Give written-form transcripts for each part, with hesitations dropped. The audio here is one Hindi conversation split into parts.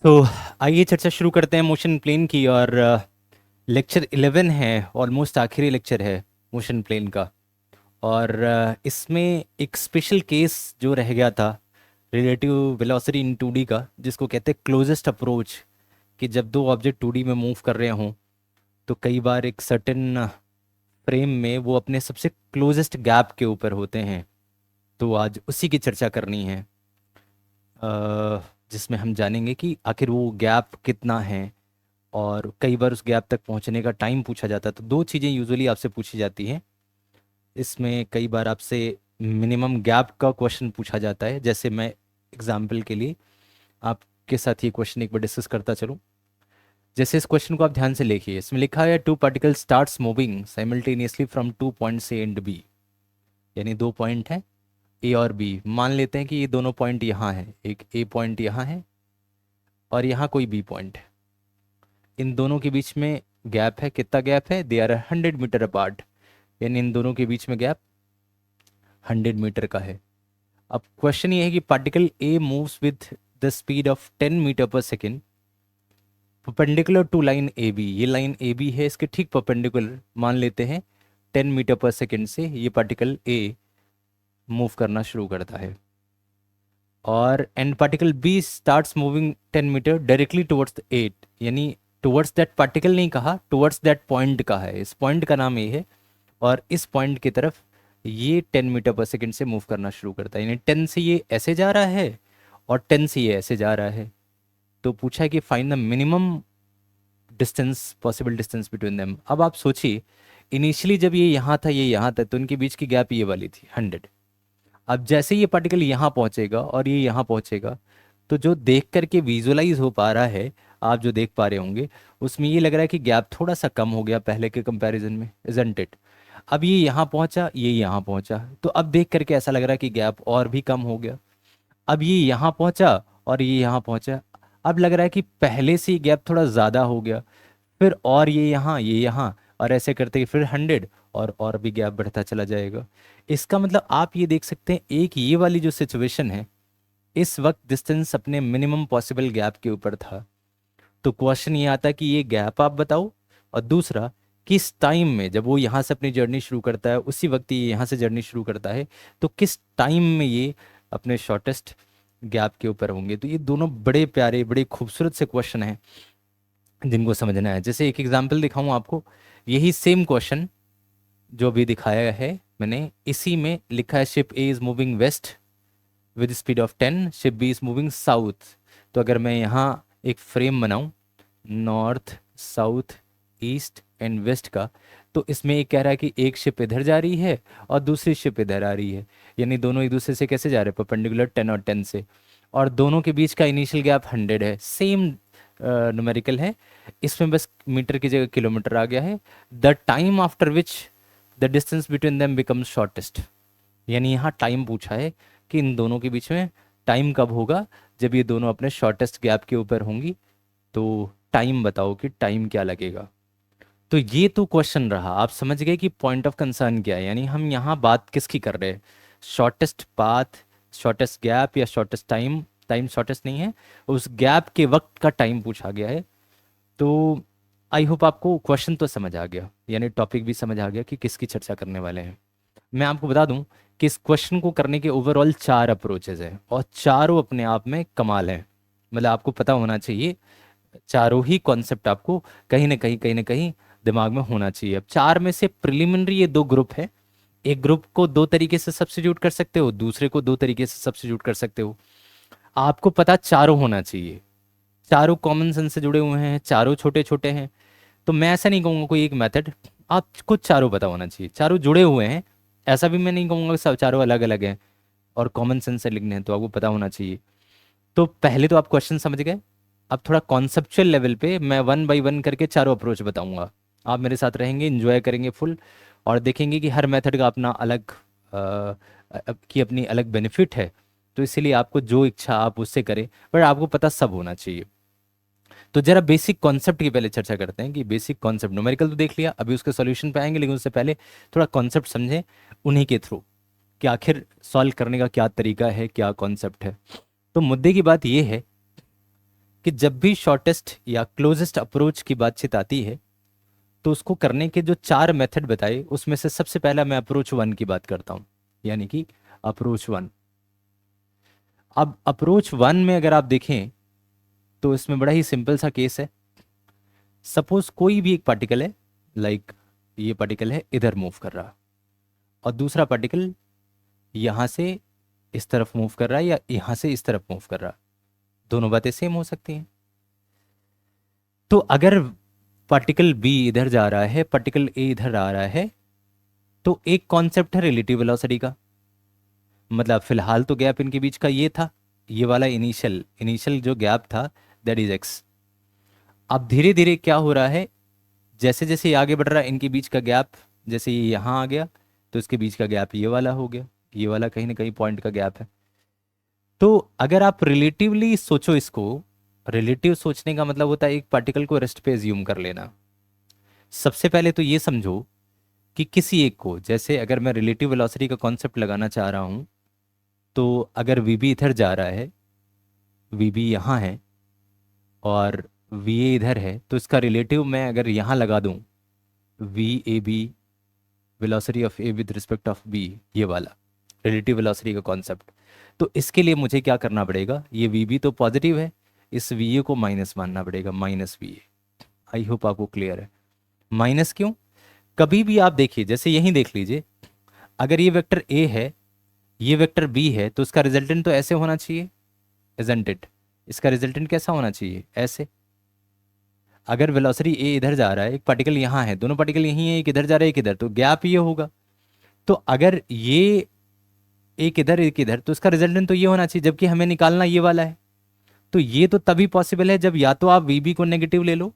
तो आइए चर्चा शुरू करते हैं मोशन प्लेन की। और लेक्चर 11 है, ऑलमोस्ट आखिरी लेक्चर है मोशन प्लेन का। और इसमें एक स्पेशल केस जो रह गया था रिलेटिव वेलोसिटी इन 2D का, जिसको कहते हैं क्लोजेस्ट अप्रोच। कि जब दो ऑब्जेक्ट 2D में मूव कर रहे हों तो कई बार एक सर्टेन फ्रेम में वो अपने सबसे क्लोजेस्ट गैप के ऊपर होते हैं। तो आज उसी की चर्चा करनी है, जिसमें हम जानेंगे कि आखिर वो गैप कितना है। और कई बार उस गैप तक पहुंचने का टाइम पूछा जाता है। तो दो चीज़ें यूजुअली आपसे पूछी जाती हैं इसमें। कई बार आपसे मिनिमम गैप का क्वेश्चन पूछा जाता है। जैसे मैं एग्जांपल के लिए आपके साथ ये क्वेश्चन एक बार डिस्कस करता चलूं। जैसे इस क्वेश्चन को आप ध्यान से देखिए, इसमें लिखा है two particle starts moving simultaneously from two points A and B. यानी दो पॉइंट हैं ए और बी। मान लेते हैं कि ये दोनों पॉइंट यहाँ है, एक ए पॉइंट यहाँ है और यहाँ कोई बी पॉइंट है। इन दोनों के बीच में गैप है। कितना गैप है? They are 100 metre apart. यानी इन दोनों के बीच में गैप 100 मीटर का है। अब क्वेश्चन ये है कि particle A moves with the speed of 10 meter पर second perpendicular to line A B. ये लाइन ए बी है, इसके ठीक परपेंडिकुलर मान लेते हैं 10 मीटर पर सेकेंड से ये पार्टिकल ए मूव करना शुरू करता है। और and particle B starts moving 10 metre directly towards the at. यानी टुवर्ड्स दैट पार्टिकल नहीं कहा, टुवर्ड्स दैट पॉइंट का है। इस पॉइंट का नाम ए है और इस पॉइंट की तरफ ये 10 मीटर पर सेकेंड से मूव करना शुरू करता है। यानी 10 से ये ऐसे जा रहा है और 10 से ये ऐसे जा रहा है। तो पूछा है कि find the minimum distance, possible distance between them. अब आप सोचिए, इनिशियली जब ये यहाँ था ये यहाँ था तो उनके बीच की गैप ये वाली थी 100। अब जैसे ये पार्टिकल यहाँ पहुँचेगा और ये यहाँ पहुँचेगा तो जो देख करके विजुअलाइज हो पा रहा है, आप जो देख पा रहे होंगे, उसमें ये लग रहा है कि गैप थोड़ा सा कम हो गया पहले के कंपैरिजन में, इजंट इट। अब ये यहाँ पहुंचा, ये यहाँ पहुंचा, तो अब देख करके ऐसा लग रहा है कि गैप और भी कम हो गया। अब ये यहाँ पहुंचा और ये यहाँ पहुंचा, अब लग रहा है कि पहले से गैप थोड़ा ज़्यादा हो गया। फिर और ये यहाँ और ऐसे करते फिर 100 और भी गैप बढ़ता चला जाएगा। इसका मतलब आप ये देख सकते हैं, एक ये वाली जो सिचुएशन है, इस वक्त डिस्टेंस अपने मिनिमम पॉसिबल गैप के ऊपर था। तो क्वेश्चन ये आता है कि ये गैप आप बताओ, और दूसरा किस टाइम में, जब वो यहाँ से अपनी जर्नी शुरू करता है उसी वक्त ये यहाँ से जर्नी शुरू करता है, तो किस टाइम में ये अपने शॉर्टेस्ट गैप के ऊपर होंगे। तो ये दोनों बड़े प्यारे बड़े खूबसूरत से क्वेश्चन हैं जिनको समझना है। जैसे एक एग्जांपल दिखाऊं आपको, यही सेम क्वेश्चन जो अभी दिखाया है मैंने, इसी में लिखा है ship A is moving west with speed of 10, ship B is moving south. तो अगर मैं यहाँ एक फ्रेम बनाऊं north south east and west का, तो इसमें ये कह रहा है कि एक शिप इधर जा रही है और दूसरी शिप इधर आ रही है। यानी दोनों एक दूसरे से कैसे जा रहे हैं? परपेंडिकुलर 10 और 10 से। और दोनों के बीच का इनिशियल गैप 100 है। सेम न्यूमेरिकल है, इसमें बस मीटर की जगह किलोमीटर आ गया है। The time after which the distance between them becomes shortest. यानी यहाँ टाइम पूछा है कि इन दोनों के बीच में टाइम कब होगा, जब ये दोनों अपने शॉर्टेस्ट गैप के ऊपर होंगी। तो टाइम बताओ कि टाइम क्या लगेगा। तो ये तो क्वेश्चन रहा, आप समझ गए कि पॉइंट ऑफ कंसर्न क्या है। यानी हम यहाँ बात किसकी कर रहे हैं? शॉर्टेस्ट पाथ, शॉर्टेस्ट गैप या शॉर्टेस्ट टाइम। टाइम शॉर्टेस्ट नहीं है, उस गैप के वक्त का टाइम पूछा गया है। तो आई होप आपको क्वेश्चन तो समझ आ गया, यानी टॉपिक भी समझ आ गया कि किसकी चर्चा करने वाले हैं। मैं आपको बता दूं कि इस क्वेश्चन को करने के ओवरऑल 4 अप्रोचेज हैं और चारों अपने आप में कमाल हैं। मतलब आपको पता होना चाहिए, चारों ही कॉन्सेप्ट आपको कहीं ना कहीं दिमाग में होना चाहिए। अब चार में से प्रिलिमिनरी ये दो ग्रुप है। एक ग्रुप को दो तरीके से सब्स्टिट्यूट कर सकते हो, दूसरे को दो तरीके से सब्स्टिट्यूट कर सकते हो। आपको पता चारों होना चाहिए, चारों कॉमन सेंस से जुड़े हुए हैं, चारों छोटे छोटे हैं। तो मैं ऐसा नहीं कहूँगा कोई एक मेथड, आपको चारों पता होना चाहिए, चारों जुड़े हुए हैं। ऐसा भी मैं नहीं कहूँगा कि सब चारों अलग अलग हैं और कॉमन सेंस से लिखने हैं, तो आपको पता होना चाहिए। तो पहले तो आप क्वेश्चन समझ गए। अब थोड़ा कॉन्सेप्चुअल लेवल पे मैं वन बाय वन करके चारों अप्रोच बताऊंगा। आप मेरे साथ रहेंगे, इंजॉय करेंगे फुल, और देखेंगे कि हर मेथड का अपना अलग की अपनी अलग बेनिफिट है। तो इसीलिए आपको जो इच्छा आप उससे करें, पर आपको पता सब होना चाहिए। तो जरा बेसिक कॉन्सेप्ट की पहले चर्चा करते हैं कि बेसिक कॉन्सेप्ट, न्यूमेरिकल तो देख लिया, अभी उसके सॉल्यूशन पे आएंगे, लेकिन उससे पहले थोड़ा कॉन्सेप्ट समझें उन्हीं के थ्रू कि आखिर सॉल्व करने का क्या तरीका है, क्या कॉन्सेप्ट है। तो मुद्दे की बात यह है कि जब भी शॉर्टेस्ट या क्लोजेस्ट अप्रोच की बातचीत आती है तो उसको करने के जो 4 मेथड बताए उसमें से सबसे पहला मैं अप्रोच 1 की बात करता हूं, यानी कि अप्रोच 1। अब अप्रोच 1 में अगर आप देखें तो इसमें बड़ा ही सिंपल सा केस है। सपोज कोई भी एक पार्टिकल है, लाइक ये पार्टिकल है इधर मूव कर रहा, और दूसरा पार्टिकल यहां से इस तरफ मूव कर रहा है या यहां से इस तरफ मूव कर रहा है। दोनों बातें सेम हो सकती हैं। तो अगर पार्टिकल बी इधर जा रहा है, पार्टिकल ए इधर आ रहा है, तो एक कॉन्सेप्ट है रिलेटिव वेलोसिटी का। मतलब फिलहाल तो गैप इनके बीच का ये था, ये वाला इनिशियल इनिशियल जो गैप था, दैट इज एक्स। अब धीरे धीरे क्या हो रहा है, जैसे जैसे ये आगे बढ़ रहा है इनके बीच का गैप, जैसे ये यहाँ आ गया तो इसके बीच का गैप ये वाला हो गया, ये वाला कहीं ना कहीं पॉइंट का गैप है। तो अगर आप रिलेटिवली सोचो इसको, रिलेटिव सोचने का मतलब होता है एक पार्टिकल को रेस्ट पे एज्यूम कर लेना। सबसे पहले तो ये समझो कि किसी एक को, जैसे अगर मैं रिलेटिव वेलोसिटी का कॉन्सेप्ट लगाना चाह रहा हूं, तो अगर वीबी इधर जा रहा है, वीबी यहाँ है और वी ए इधर है, तो इसका रिलेटिव मैं अगर यहाँ लगा दूं, V A B, velocity of A with respect of B, ये वाला रिलेटिव वेलोसिटी का कॉन्सेप्ट। तो इसके लिए मुझे क्या करना पड़ेगा, ये वी बी तो पॉजिटिव है, इस वी ए को माइनस मानना पड़ेगा, minus V A. I hope आपको क्लियर है। माइनस क्यों, कभी भी आप देखिए, जैसे यहीं देख लीजिए, अगर ये वेक्टर ए है, ये वेक्टर बी है, तो इसका रिजल्टेंट तो ऐसे होना चाहिए, इजंट इट। इसका रिजल्टेंट कैसा होना चाहिए, ऐसे। अगर वेलोसिटी ए इधर जा रहा है, एक पार्टिकल यहाँ है, दोनों पार्टिकल यहीं है, एक इधर जा रहा है एक इधर, तो गैप ये होगा। तो अगर ये एक इधर एक इधर, तो इसका रिजल्टेंट तो ये होना चाहिए, जबकि हमें निकालना ये वाला है। तो ये तो तभी पॉसिबल है जब या तो आप वीबी को नेगेटिव ले लो,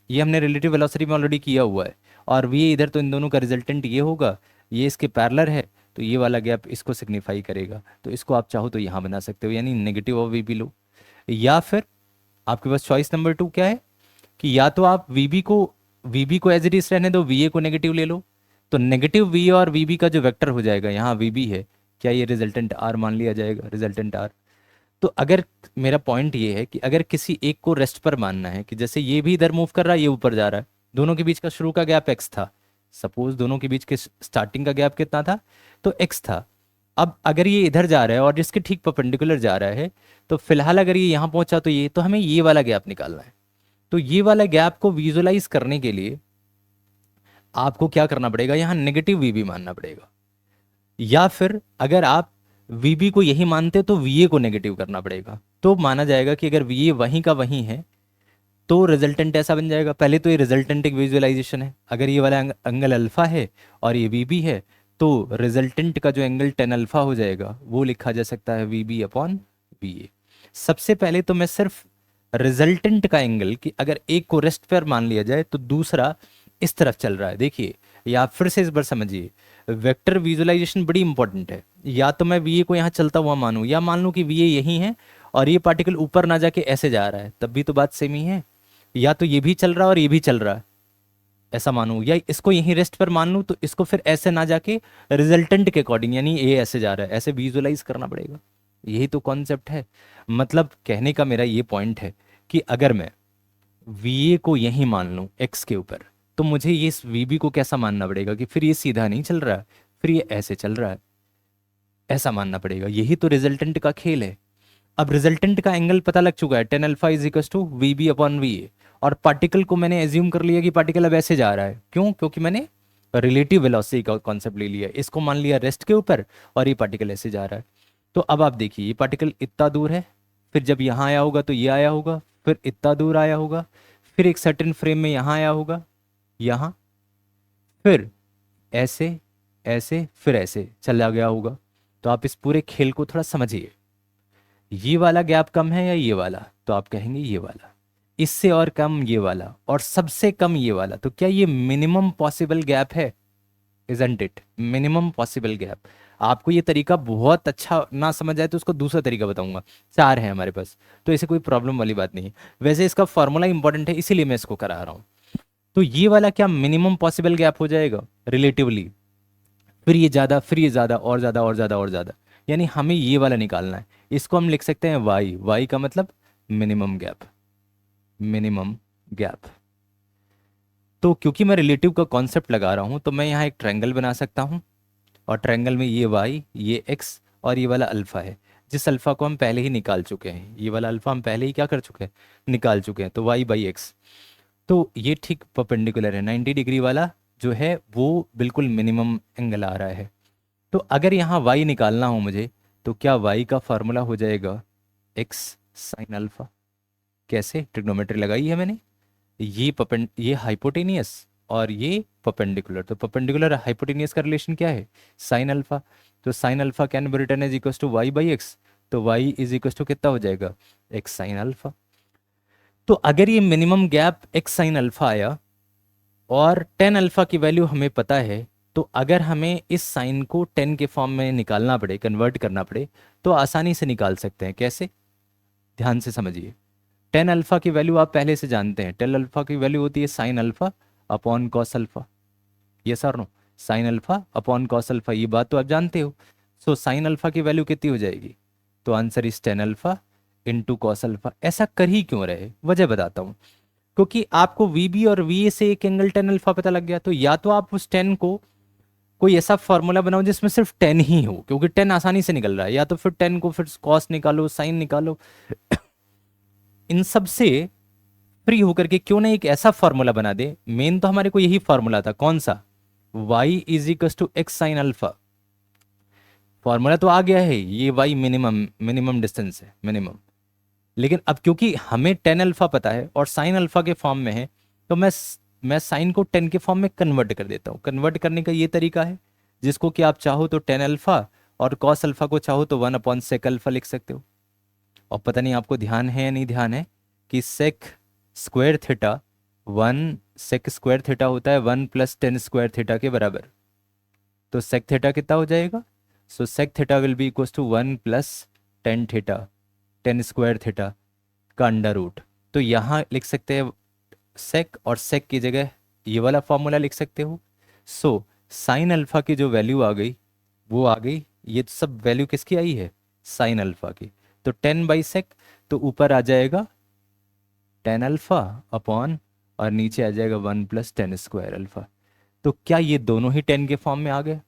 ये हमने रिलेटिव वेलोसिटी में ऑलरेडी किया हुआ है, और वी इधर, तो इन दोनों का रिजल्टेंट ये होगा, ये इसके पैरेलल है, तो ये वाला गैप इसको सिग्निफाई करेगा। तो इसको आप चाहो तो यहाँ बना सकते हो, यानी नेगेटिव ऑफ वीबी लो। या फिर आपके पास चॉइस नंबर 2 क्या है, कि या तो आप वीबी को एज इट इज रहने दो, वीए को नेगेटिव ले लो, तो नेगेटिव वी और वीबी का जो वेक्टर हो जाएगा, यहाँ वीबी है, क्या ये रिजल्टेंट आर मान लिया जाएगा, रिजल्टेंट आर। तो अगर, मेरा पॉइंट ये है कि अगर किसी एक को रेस्ट पर मानना है, कि जैसे ये भी इधर मूव कर रहा है, ये ऊपर जा रहा है, दोनों के बीच का शुरू का गैप एक्स था, सपोज दोनों के बीच के स्टार्टिंग का गैप कितना था, तो एक्स था। अब अगर ये इधर जा रहा है और जिसके ठीक परपेंडिकुलर जा रहा है, तो फिलहाल अगर ये यहाँ पहुंचा तो ये, तो हमें ये वाला गैप निकालना है। तो ये वाला गैप को विजुलाइज करने के लिए आपको क्या करना पड़ेगा, यहाँ नेगेटिव वीबी मानना पड़ेगा। या फिर अगर आप वीबी को यही मानते तो वीए को नेगेटिव करना पड़ेगा। तो माना जाएगा कि अगर वीए वहीं का वहीं है, तो रिजल्टेंट ऐसा बन जाएगा। पहले तो ये रिजल्टेंट एक विजुअलाइजेशन है, अगर ये वाला एंगल अल्फा है और ये वीबी है, तो रिजल्टेंट का जो एंगल टेन अल्फा हो जाएगा, वो लिखा जा सकता है वीबी अपॉन वीए। सबसे पहले तो मैं सिर्फ रिजल्टेंट का एंगल, कि अगर एक को रेस्ट पर मान लिया जाए तो दूसरा इस तरफ चल रहा है, देखिए, या फिर से इस बार समझिए, वेक्टर विजुअलाइजेशन बड़ी इंपॉर्टेंट है। या तो मैं वीए को यहाँ चलता हुआ मानूं, या मान लूं कि वीए यही है और ये पार्टिकल ऊपर ना जाके ऐसे जा रहा है, तब भी तो बात सेम ही है। या तो ये भी चल रहा है और ये भी चल रहा है, ऐसा मानूं, या इसको यहीं रेस्ट पर मान लूं, तो इसको फिर ऐसे ना जाके रिजल्टेंट के अकॉर्डिंग, यानी ये ऐसे जा रहा है, ऐसे विजुअलाइज करना पड़ेगा। यही तो कॉन्सेप्ट है। मतलब कहने का मेरा ये पॉइंट है कि अगर मैं वीए को यहीं मान लूं एक्स के ऊपर, तो मुझे ये वीबी को कैसा मानना पड़ेगा, कि फिर ये सीधा नहीं चल रहा है, फिर ये ऐसे चल रहा है, ऐसा मानना पड़ेगा। यही तो रिजल्टेंट का खेल है। अब रिजल्टेंट का एंगल पता लग चुका है, tan alpha is equal to V B upon V A, और पार्टिकल को मैंने एज्यूम कर लिया कि पार्टिकल अब ऐसे जा रहा है। क्यों, क्योंकि मैंने रिलेटिव वेलोसिटी का कॉन्सेप्ट ले लिया, इसको मान लिया रेस्ट के ऊपर, और ये पार्टिकल ऐसे जा रहा है। तो अब आप देखिए, ये पार्टिकल इतना दूर है, फिर जब यहाँ आया होगा तो ये आया होगा, फिर इतना दूर आया होगा, फिर एक सर्टेन फ्रेम में यहाँ आया होगा, यहाँ, फिर ऐसे, ऐसे, फिर ऐसे चला गया होगा। तो आप इस पूरे खेल को थोड़ा समझिए, ये वाला गैप कम है या ये वाला, तो आप कहेंगे ये वाला, इससे और कम ये वाला, और सबसे कम ये वाला। तो क्या ये मिनिमम पॉसिबल गैप है, isn't it, minimum possible gap. आपको ये तरीका बहुत अच्छा ना समझ आए तो उसको दूसरा तरीका बताऊंगा, 4 है हमारे पास, तो इसे कोई प्रॉब्लम वाली बात नहीं है। वैसे इसका फॉर्मूला इंपॉर्टेंट है, इसीलिए मैं इसको करा रहा हूँ। तो ये वाला क्या मिनिमम पॉसिबल गैप हो जाएगा रिलेटिवली, फिर ये ज़्यादा, फिर ये ज़्यादा, और ज़्यादा और ज़्यादा और ज़्यादा, यानी हमें ये वाला निकालना है। इसको हम लिख सकते हैं वाई, वाई का मतलब मिनिमम गैप, मिनिमम गैप। तो क्योंकि मैं रिलेटिव का कॉन्सेप्ट लगा रहा हूँ तो मैं यहाँ एक ट्रायंगल बना सकता हूँ, और ट्रायंगल में ये वाई, ये एक्स और ये वाला अल्फा है, जिस अल्फा को हम पहले ही निकाल चुके हैं, ये वाला अल्फा हम पहले ही क्या कर चुके हैं, निकाल चुके हैं, तो वाई बाई एक्स। तो ये ठीक परपेंडिकुलर है, 90 डिग्री वाला जो है वो बिल्कुल मिनिमम एंगल आ रहा है। तो अगर यहाँ y निकालना हो मुझे, तो क्या y का फार्मूला हो जाएगा x साइन अल्फा। कैसे, ट्रिग्नोमेट्री लगाई है मैंने, ये हाइपोटेनियस और ये परपेंडिकुलर, तो परपेंडिकुलर हाइपोटेनियस का रिलेशन क्या है, साइन अल्फा। तो sine alpha can be written as equals to Y by X, तो y इज इक्वल्स टू कितना हो जाएगा, x साइन अल्फा। तो अगर ये minimum gap x sine alpha आया और टेन अल्फा की वैल्यू हमें पता है, तो अगर हमें इस साइन को टेन के फॉर्म में निकालना पड़े, कन्वर्ट करना पड़े, तो आसानी से निकाल सकते हैं। कैसे, ध्यान से समझिए। टेन अल्फा की वैल्यू आप पहले से जानते हैं, टेन अल्फा की वैल्यू होती है sine alpha upon cos alpha, ये sir no, sine alpha upon cos alpha, ये बात तो आप जानते हो। सो साइन अल्फा की वैल्यू कितनी हो जाएगी, तो answer is tan alpha into cos alpha. ऐसा कर ही क्यों रहे, वजह बताता हूँ। क्योंकि आपको वीबी और वी से एक एंगल टेन अल्फा पता लग गया, तो या तो आप उस टेन को कोई ऐसा फॉर्मूला बनाओ जिसमें सिर्फ टेन ही हो, क्योंकि टेन आसानी से निकल रहा है, या तो फिर टेन को फिर कॉस निकालो, साइन निकालो, इन सब से फ्री होकर के क्यों ना एक ऐसा फॉर्मूला बना दे। मेन तो हमारे को यही फॉर्मूला था, कौन सा, y is equal to X sine alpha. Formula तो आ गया है, ये y मिनिमम, मिनिमम डिस्टेंस है, मिनिमम। लेकिन अब क्योंकि हमें टेन अल्फा पता है और साइन अल्फा के फॉर्म में है, तो मैं साइन को टेन के फॉर्म में कन्वर्ट कर देता हूँ। कन्वर्ट करने का ये तरीका है, जिसको कि आप चाहो तो टेन अल्फा, और कॉस अल्फा को चाहो तो वन अपॉन सेक अल्फा लिख सकते हो। और पता नहीं आपको ध्यान है या नहीं ध्यान है कि sec square theta, one sec square theta होता है one plus tan square theta के बराबर। तो सेक थीटा कितना हो जाएगा, so sec theta will be equal to one plus tan theta, tan square theta का अंडर रूट। तो यहाँ लिख सकते हैं सेक, और सेक की जगह ये वाला फॉर्मूला लिख सकते हो। सो साइन अल्फा की जो वैल्यू आ गई वो आ गई, ये तो सब वैल्यू किसकी आई है, साइन अल्फा की। तो टेन बाई सेक, तो ऊपर आ जाएगा टेन अल्फा अपॉन, और नीचे आ जाएगा one plus tan square alpha. तो क्या ये दोनों ही टेन के फॉर्म में आ गए,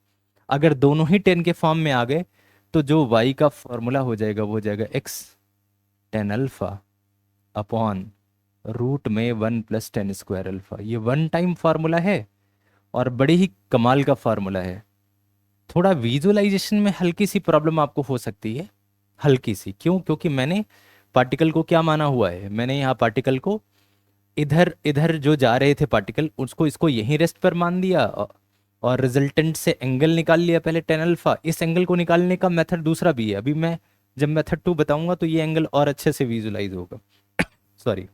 अगर दोनों ही टेन के फॉर्म में आ गए, तो जो y का फॉर्मूला हो जाएगा वो हो जाएगा x tan alpha upon root में one plus tan square alpha. ये वन टाइम फार्मूला है और बड़े ही कमाल का फार्मूला है। थोड़ा विजुअलाइजेशन में हल्की सी प्रॉब्लम आपको हो सकती है, हल्की सी, क्यों, क्योंकि मैंने पार्टिकल को क्या माना हुआ है, मैंने यहाँ पार्टिकल को इधर इधर जो जा रहे थे पार्टिकल, उसको इसको यहीं रेस्ट पर मान दिया, और रिजल्टेंट से एंगल निकाल लिया पहले टेन अल्फा। इस एंगल को निकालने का मेथड दूसरा भी है, अभी मैं जब मेथड टू बताऊंगा तो ये एंगल और अच्छे से विजुलाइज होगा। सॉरी।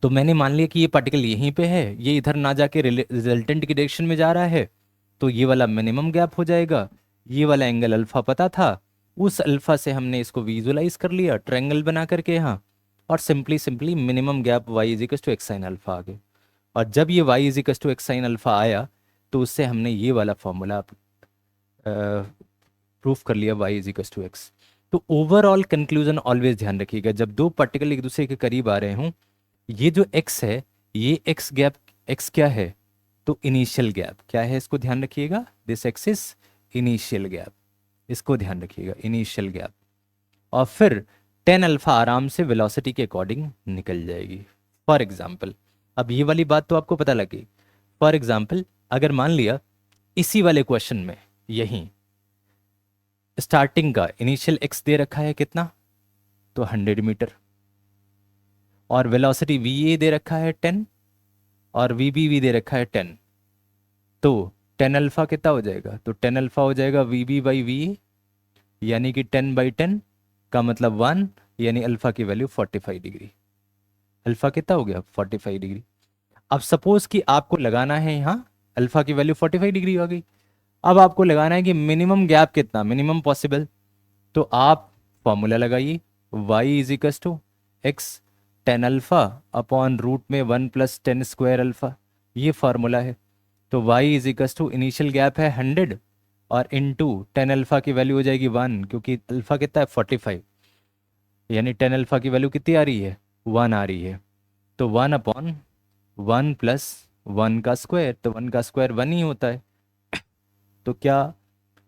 तो मैंने मान लिया कि ये पार्टिकल यहीं पे है, ये इधर ना जाके रिजल्टेंट की डायरेक्शन में जा रहा है, तो ये वाला मिनिमम गैप हो जाएगा। ये वाला एंगल अल्फा पता था, उस अल्फा से हमने इसको विजुलाइज कर लिया ट्रायंगल बना करके यहाँ, और simply simply minimum gap Y is equal to X sine alpha आ गए। और जब ये Y is equal to X sine alpha आया, तो उससे हमने ये वाला फॉर्मूला प्रूफ कर लिया, Y is equal to X. तो ओवरऑल कंक्लूजन ऑलवेज ध्यान रखिएगा, जब दो पार्टिकल एक दूसरे के करीब आ रहे हों, ये जो x है, ये x गैप, x क्या है, तो इनिशियल गैप क्या है, इसको ध्यान रखिएगा, this x is initial gap, इसको ध्यान रखिएगा, इनिशियल गैप। और फिर टेन अल्फा आराम से वेलोसिटी के अकॉर्डिंग निकल जाएगी। फॉर एग्जाम्पल, अब ये वाली बात तो आपको पता लगी। फॉर एग्जाम्पल, अगर मान लिया इसी वाले क्वेश्चन में यहीं स्टार्टिंग का इनिशियल x दे रखा है कितना, तो 100 मीटर, और वेलोसिटी वी ए दे रखा है 10, और वी बी भी दे रखा है 10, तो टेन अल्फा कितना हो जाएगा, तो टेन अल्फा हो जाएगा V B by V A, यानी कि 10 बाई 10 का मतलब 1, यानी अल्फा की वैल्यू 45 डिग्री। अल्फा कितना हो गया, 45 डिग्री। अब सपोज कि आपको लगाना है यहाँ, अल्फा की वैल्यू 45 डिग्री हो गई, अब आपको लगाना है कि मिनिमम गैप कितना, मिनिमम पॉसिबल। तो आप फॉर्मूला लगाइए, y is equal to X tan alpha upon root में one plus tan square alpha, ये फार्मूला है। तो y is equal to initial gap है 100, और इनटू टेन अल्फा की वैल्यू हो जाएगी 1, क्योंकि अल्फा कितना है 45, यानी टेन अल्फा की वैल्यू कितनी आ रही है, 1 आ रही है। तो 1/1 प्लस 1 का स्क्वायर, तो 1 का स्क्वायर 1 ही होता है। तो क्या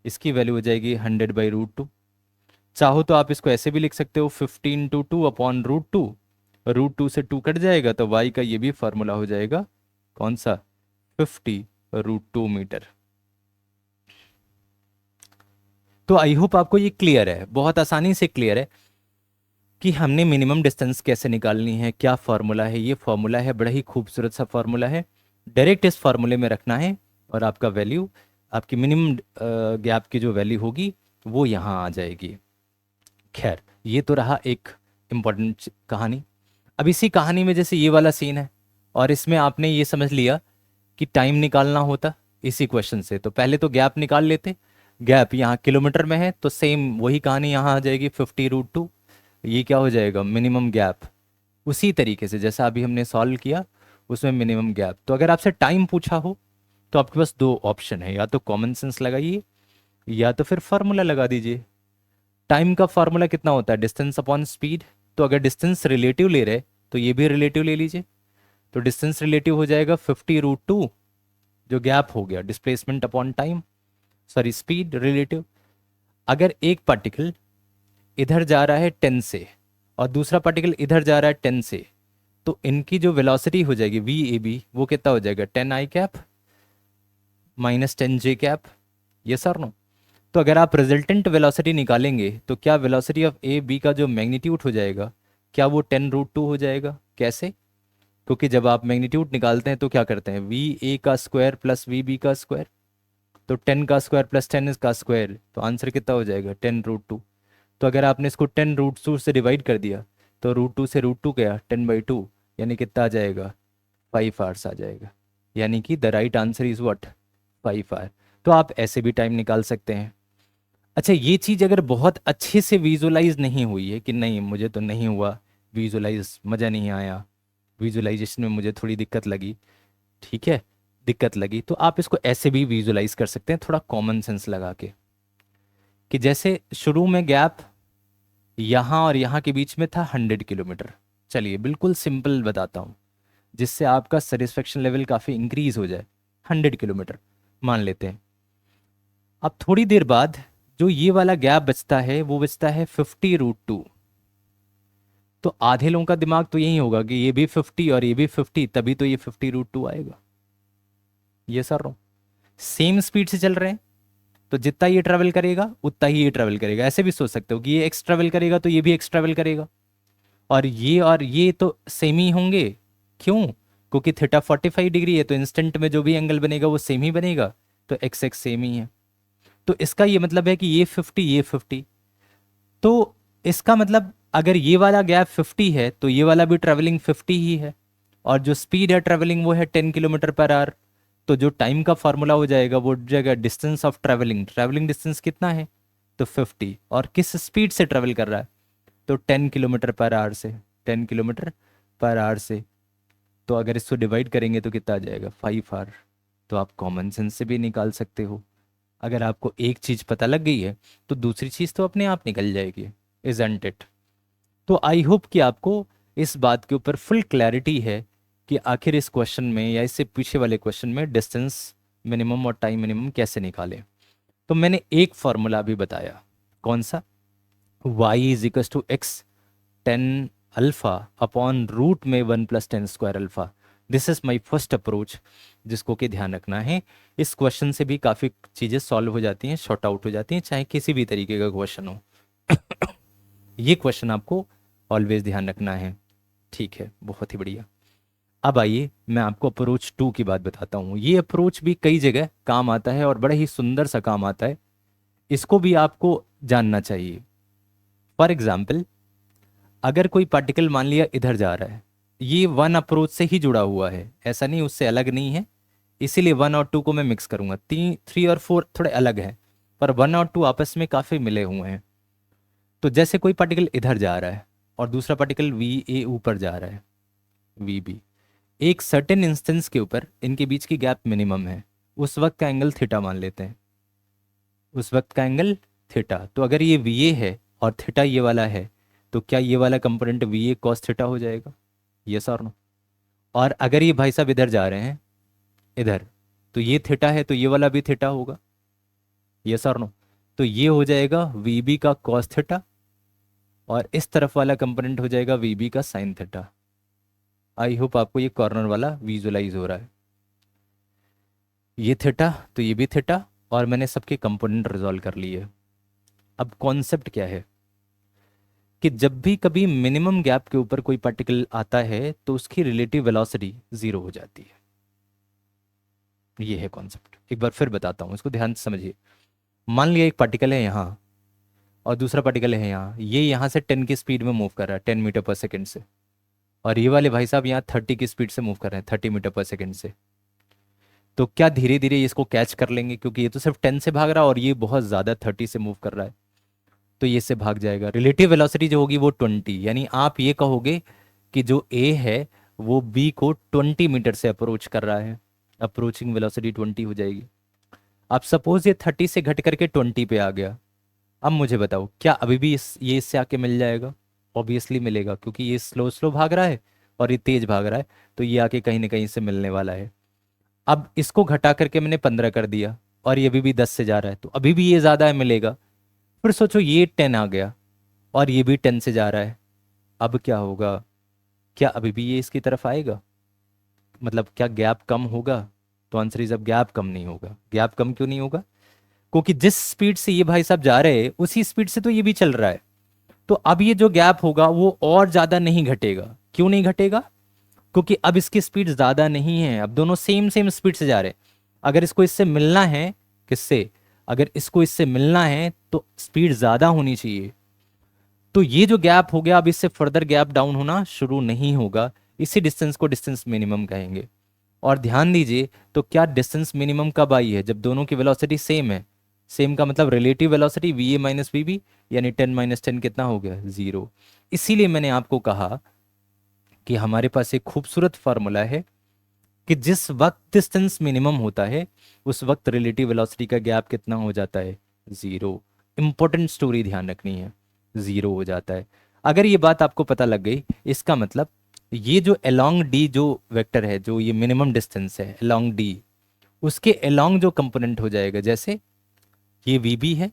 इसकी वैल्यू हो जाएगी 100/√2। चाहो तो आप इसको ऐसे भी लिख सकते हो 15/2 अपॉन √2। √2 से 2 कट जाएगा तो y का ये भी फार्मूला हो जाएगा कौन सा, 50√2 मीटर। तो आई होप आपको ये क्लियर है, बहुत आसानी से क्लियर है कि हमने मिनिमम डिस्टेंस कैसे निकालनी है, क्या फार्मूला है। ये फार्मूला है, बड़ा ही खूबसूरत सा फार्मूला है, डायरेक्ट इस फार्मूले में रखना है और आपका वैल्यू, आपकी मिनिमम गैप की जो वैल्यू होगी वो यहाँ आ जाएगी। खैर, ये तो रहा एक इम्पॉर्टेंट कहानी। अब इसी कहानी में जैसे ये वाला सीन है और इसमें आपने ये समझ लिया कि टाइम निकालना होता इसी क्वेश्चन से, तो पहले तो गैप निकाल लेते। गैप यहाँ किलोमीटर में है तो सेम वही कहानी यहाँ आ जाएगी 50√2। ये क्या हो जाएगा, मिनिमम गैप। उसी तरीके से जैसा अभी हमने सॉल्व किया उसमें मिनिमम गैप। तो अगर आपसे टाइम पूछा हो तो आपके पास दो ऑप्शन है, या तो कॉमन सेंस लगाइए या तो फिर फार्मूला लगा दीजिए। टाइम का फार्मूला कितना होता है, डिस्टेंस अपॉन स्पीड। तो अगर डिस्टेंस रिलेटिव ले रहे तो ये भी रिलेटिव ले लीजिए। तो डिस्टेंस रिलेटिव हो जाएगा 50√2, जो गैप हो गया displacement upon time, sorry speed relative. अगर एक पार्टिकल इधर जा रहा है 10 से और दूसरा पार्टिकल इधर जा रहा है 10 से, तो इनकी जो वेलोसिटी हो जाएगी VAB वो कितना हो जाएगा, 10I cap minus 10J cap. ये सर नो। तो अगर आप रिजल्टेंट वेलोसिटी निकालेंगे तो क्या वेलोसिटी ऑफ AB का जो मैग्नीट्यूड हो जाएगा, क्या वो 10√2 हो जाएगा। कैसे, क्योंकि जब आप मैग्नीट्यूड निकालते हैं तो क्या करते हैं, VA का स्क्वायर प्लस VB का स्क्वायर। तो 10 का स्क्वायर प्लस 10 का स्क्वायर, तो आंसर कितना हो जाएगा 10√2। तो अगर आपने इसको 10√2 से डिवाइड कर दिया तो √2 से √2 गया 10/2, यानी कितना आ जाएगा 5 आवर्स आ जाएगा। यानी कि the right answer is what, 5 hour. तो आप ऐसे भी टाइम निकाल सकते हैं। अच्छा, ये चीज़ अगर बहुत अच्छे से विजुलाइज नहीं हुई है कि नहीं मुझे तो नहीं हुआ विजुलाइज, मज़ा नहीं आया, विजुलाइजेशन में मुझे थोड़ी दिक्कत लगी, ठीक है, दिक्कत लगी, तो आप इसको ऐसे भी विजुलाइज कर सकते हैं थोड़ा कॉमन सेंस लगा के, कि जैसे शुरू में गैप यहाँ और यहाँ के बीच में था 100 किलोमीटर। चलिए बिल्कुल सिंपल बताता हूँ जिससे आपका सेटिस्फेक्शन लेवल काफ़ी इंक्रीज हो जाए। 100 किलोमीटर मान लेते हैं। अब थोड़ी देर बाद जो ये वाला गैप बचता है वो बचता है 50√2। तो आधे लोगों का दिमाग तो यही होगा कि ये भी 50 और ये भी 50, तभी तो ये 50√2 आएगा। ये सर सेम स्पीड से चल रहे हैं तो जितना ये ट्रेवल करेगा उतना ही ये ट्रेवल करेगा। ऐसे भी सोच सकते हो कि ये एक्स ट्रेवल करेगा तो ये भी एक्स ट्रेवल करेगा, और ये तो सेम ही होंगे। क्यों, क्योंकि थीटा 45 डिग्री है तो इंस्टेंट में जो भी एंगल बनेगा वो सेम ही बनेगा, तो एक्स एक्स सेम ही है। तो इसका ये मतलब है कि ये 50 ये 50। तो इसका मतलब अगर ये वाला गैप 50 है तो ये वाला भी ट्रेवलिंग 50 ही है, और जो स्पीड है ट्रेवलिंग वो है 10 किलोमीटर पर आवर। तो जो टाइम का फार्मूला हो जाएगा वो हो जाएगा distance of travelling, travelling distance कितना है तो 50, और किस स्पीड से ट्रेवल कर रहा है तो 10 किलोमीटर पर आवर से, 10 किलोमीटर पर आवर से। तो अगर इसको डिवाइड करेंगे तो कितना आ जाएगा 5 आवर। तो आप कॉमन सेंस से भी निकाल सकते हो। अगर आपको एक चीज़ पता लग गई है तो दूसरी चीज़ तो अपने आप निकल जाएगी, इजंट इट। तो आई होप कि आपको इस बात के ऊपर फुल क्लैरिटी है कि आखिर इस क्वेश्चन में या इससे पीछे वाले क्वेश्चन में डिस्टेंस मिनिमम और टाइम मिनिमम कैसे निकालें। तो मैंने एक फॉर्मूला भी बताया, कौन सा, y = x 10 alpha upon root में 1 + 10² alpha. This is my first approach, जिसको कि ध्यान रखना है। इस क्वेश्चन से भी काफ़ी चीज़ें सॉल्व हो जाती हैं, शॉर्ट आउट हो जाती हैं, चाहे किसी भी तरीके का क्वेश्चन हो। ये क्वेश्चन आपको ऑलवेज ध्यान रखना है, ठीक है, बहुत ही बढ़िया। अब आइए मैं आपको अप्रोच 2 की बात बताता हूँ। ये अप्रोच भी कई जगह काम आता है और बड़ा ही सुंदर सा काम आता है, इसको भी आपको जानना चाहिए। फॉर एग्जाम्पल, अगर कोई पार्टिकल मान लिया इधर जा रहा है, ये 1 अप्रोच से ही जुड़ा हुआ है, ऐसा नहीं उससे अलग नहीं है, इसीलिए 1 और 2 को मैं मिक्स करूंगा। 3 और 4 थोड़े अलग हैं पर 1 और 2 आपस में काफ़ी मिले हुए हैं। तो जैसे कोई पार्टिकल इधर जा रहा है और दूसरा पार्टिकल VA ऊपर जा रहा है, VB, एक सर्टेन इंस्टेंस के ऊपर इनके बीच की गैप मिनिमम है, उस वक्त का एंगल थीटा मान लेते हैं, उस वक्त का एंगल थीटा। तो अगर ये VA है और थीटा ये वाला है तो क्या ये वाला component we A cos theta हो जाएगा? यस और नो? और अगर ये भाई साहब इधर जा रहे हैं, इधर, तो ये थीटा है तो ये वाला भी थीटा होगा। यस और नो? तो ये हो जाएगा वी बी का कॉस थीटा, और इस तरफ वाला कंपोनेंट हो जाएगा वी बी का साइन थीटा। आई होप आपको ये कॉर्नर वाला विजुलाइज हो रहा है। ये थीटा तो ये भी थीटा, और मैंने सबके कंपोनेंट रिजॉल्व कर लिए। अब कॉन्सेप्ट क्या है कि जब भी कभी मिनिमम गैप के ऊपर कोई पार्टिकल आता है तो उसकी रिलेटिव वेलोसिटी जीरो हो जाती है। ये है कॉन्सेप्ट। एक बार फिर बताता हूँ, इसको ध्यान से समझिए। मान लिया एक पार्टिकल है यहाँ और दूसरा पार्टिकल है यहाँ, ये यहाँ से 10 की स्पीड में मूव कर रहा है, 10 मीटर पर सेकेंड से, और ये वाले भाई साहब यहाँ 30 की स्पीड से मूव कर रहे हैं, 30 मीटर पर सेकेंड से। तो क्या धीरे धीरे इसको कैच कर लेंगे? क्योंकि ये तो सिर्फ 10 से भाग रहा है और ये बहुत ज़्यादा 30 से मूव कर रहा है, तो ये से भाग जाएगा। रिलेटिव वेलोसिटी जो होगी वो 20, यानी आप ये कहोगे कि जो ए है वो बी को 20 मीटर से अप्रोच कर रहा है, अप्रोचिंग वेलोसिटी 20 हो जाएगी। अब सपोज ये 30 से घट करके 20 पे आ गया। अब मुझे बताओ क्या अभी भी ये इससे आके मिल जाएगा? ऑब्वियसली मिलेगा, क्योंकि ये स्लो स्लो भाग रहा है और ये तेज भाग रहा है, तो ये आके कहीं ना कहीं से मिलने वाला है। अब इसको घटा करके मैंने 15 कर दिया और ये अभी भी 10 से जा रहा है, तो अभी भी ये ज़्यादा है, मिलेगा। फिर सोचो ये 10 आ गया और ये भी 10 से जा रहा है, अब क्या होगा? क्या अभी भी ये इसकी तरफ आएगा? मतलब क्या गैप कम होगा? तो आंसर इज, अब गैप कम नहीं होगा। गैप कम क्यों नहीं होगा? क्योंकि जिस स्पीड से ये भाई साहब जा रहे हैं उसी स्पीड से तो ये भी चल रहा है। तो अब ये जो गैप होगा वो और ज्यादा नहीं घटेगा। क्यों नहीं घटेगा? क्योंकि अब इसकी स्पीड ज्यादा नहीं है, अब दोनों सेम सेम स्पीड से जा रहे हैं। अगर इसको इससे मिलना है, किससे? अगर इसको इससे मिलना है तो स्पीड ज्यादा होनी चाहिए। तो ये जो गैप हो गया, अब इससे फर्दर गैप डाउन होना शुरू नहीं होगा। इसी डिस्टेंस को डिस्टेंस मिनिमम कहेंगे। और ध्यान दीजिए, तो क्या डिस्टेंस मिनिमम कब आई है? जब दोनों की वेलोसिटी सेम है। सेम का मतलब relative velocity V A minus V B, यानी 10 माइनस 10 कितना हो गया? जीरो। इसीलिए मैंने आपको कहा कि हमारे पास एक खूबसूरत फार्मूला है कि जिस वक्त डिस्टेंस मिनिमम होता है उस वक्त रिलेटिव वेलोसिटी का गैप कितना हो जाता है? जीरो। इंपॉर्टेंट स्टोरी ध्यान रखनी है, जीरो हो जाता है। अगर ये बात आपको पता लग गई, इसका मतलब ये जो अलोंग डी जो वेक्टर है, जो ये मिनिमम डिस्टेंस है अलोंग डी, उसके अलोंग जो कंपोनेंट हो जाएगा, जैसे ये वी बी है,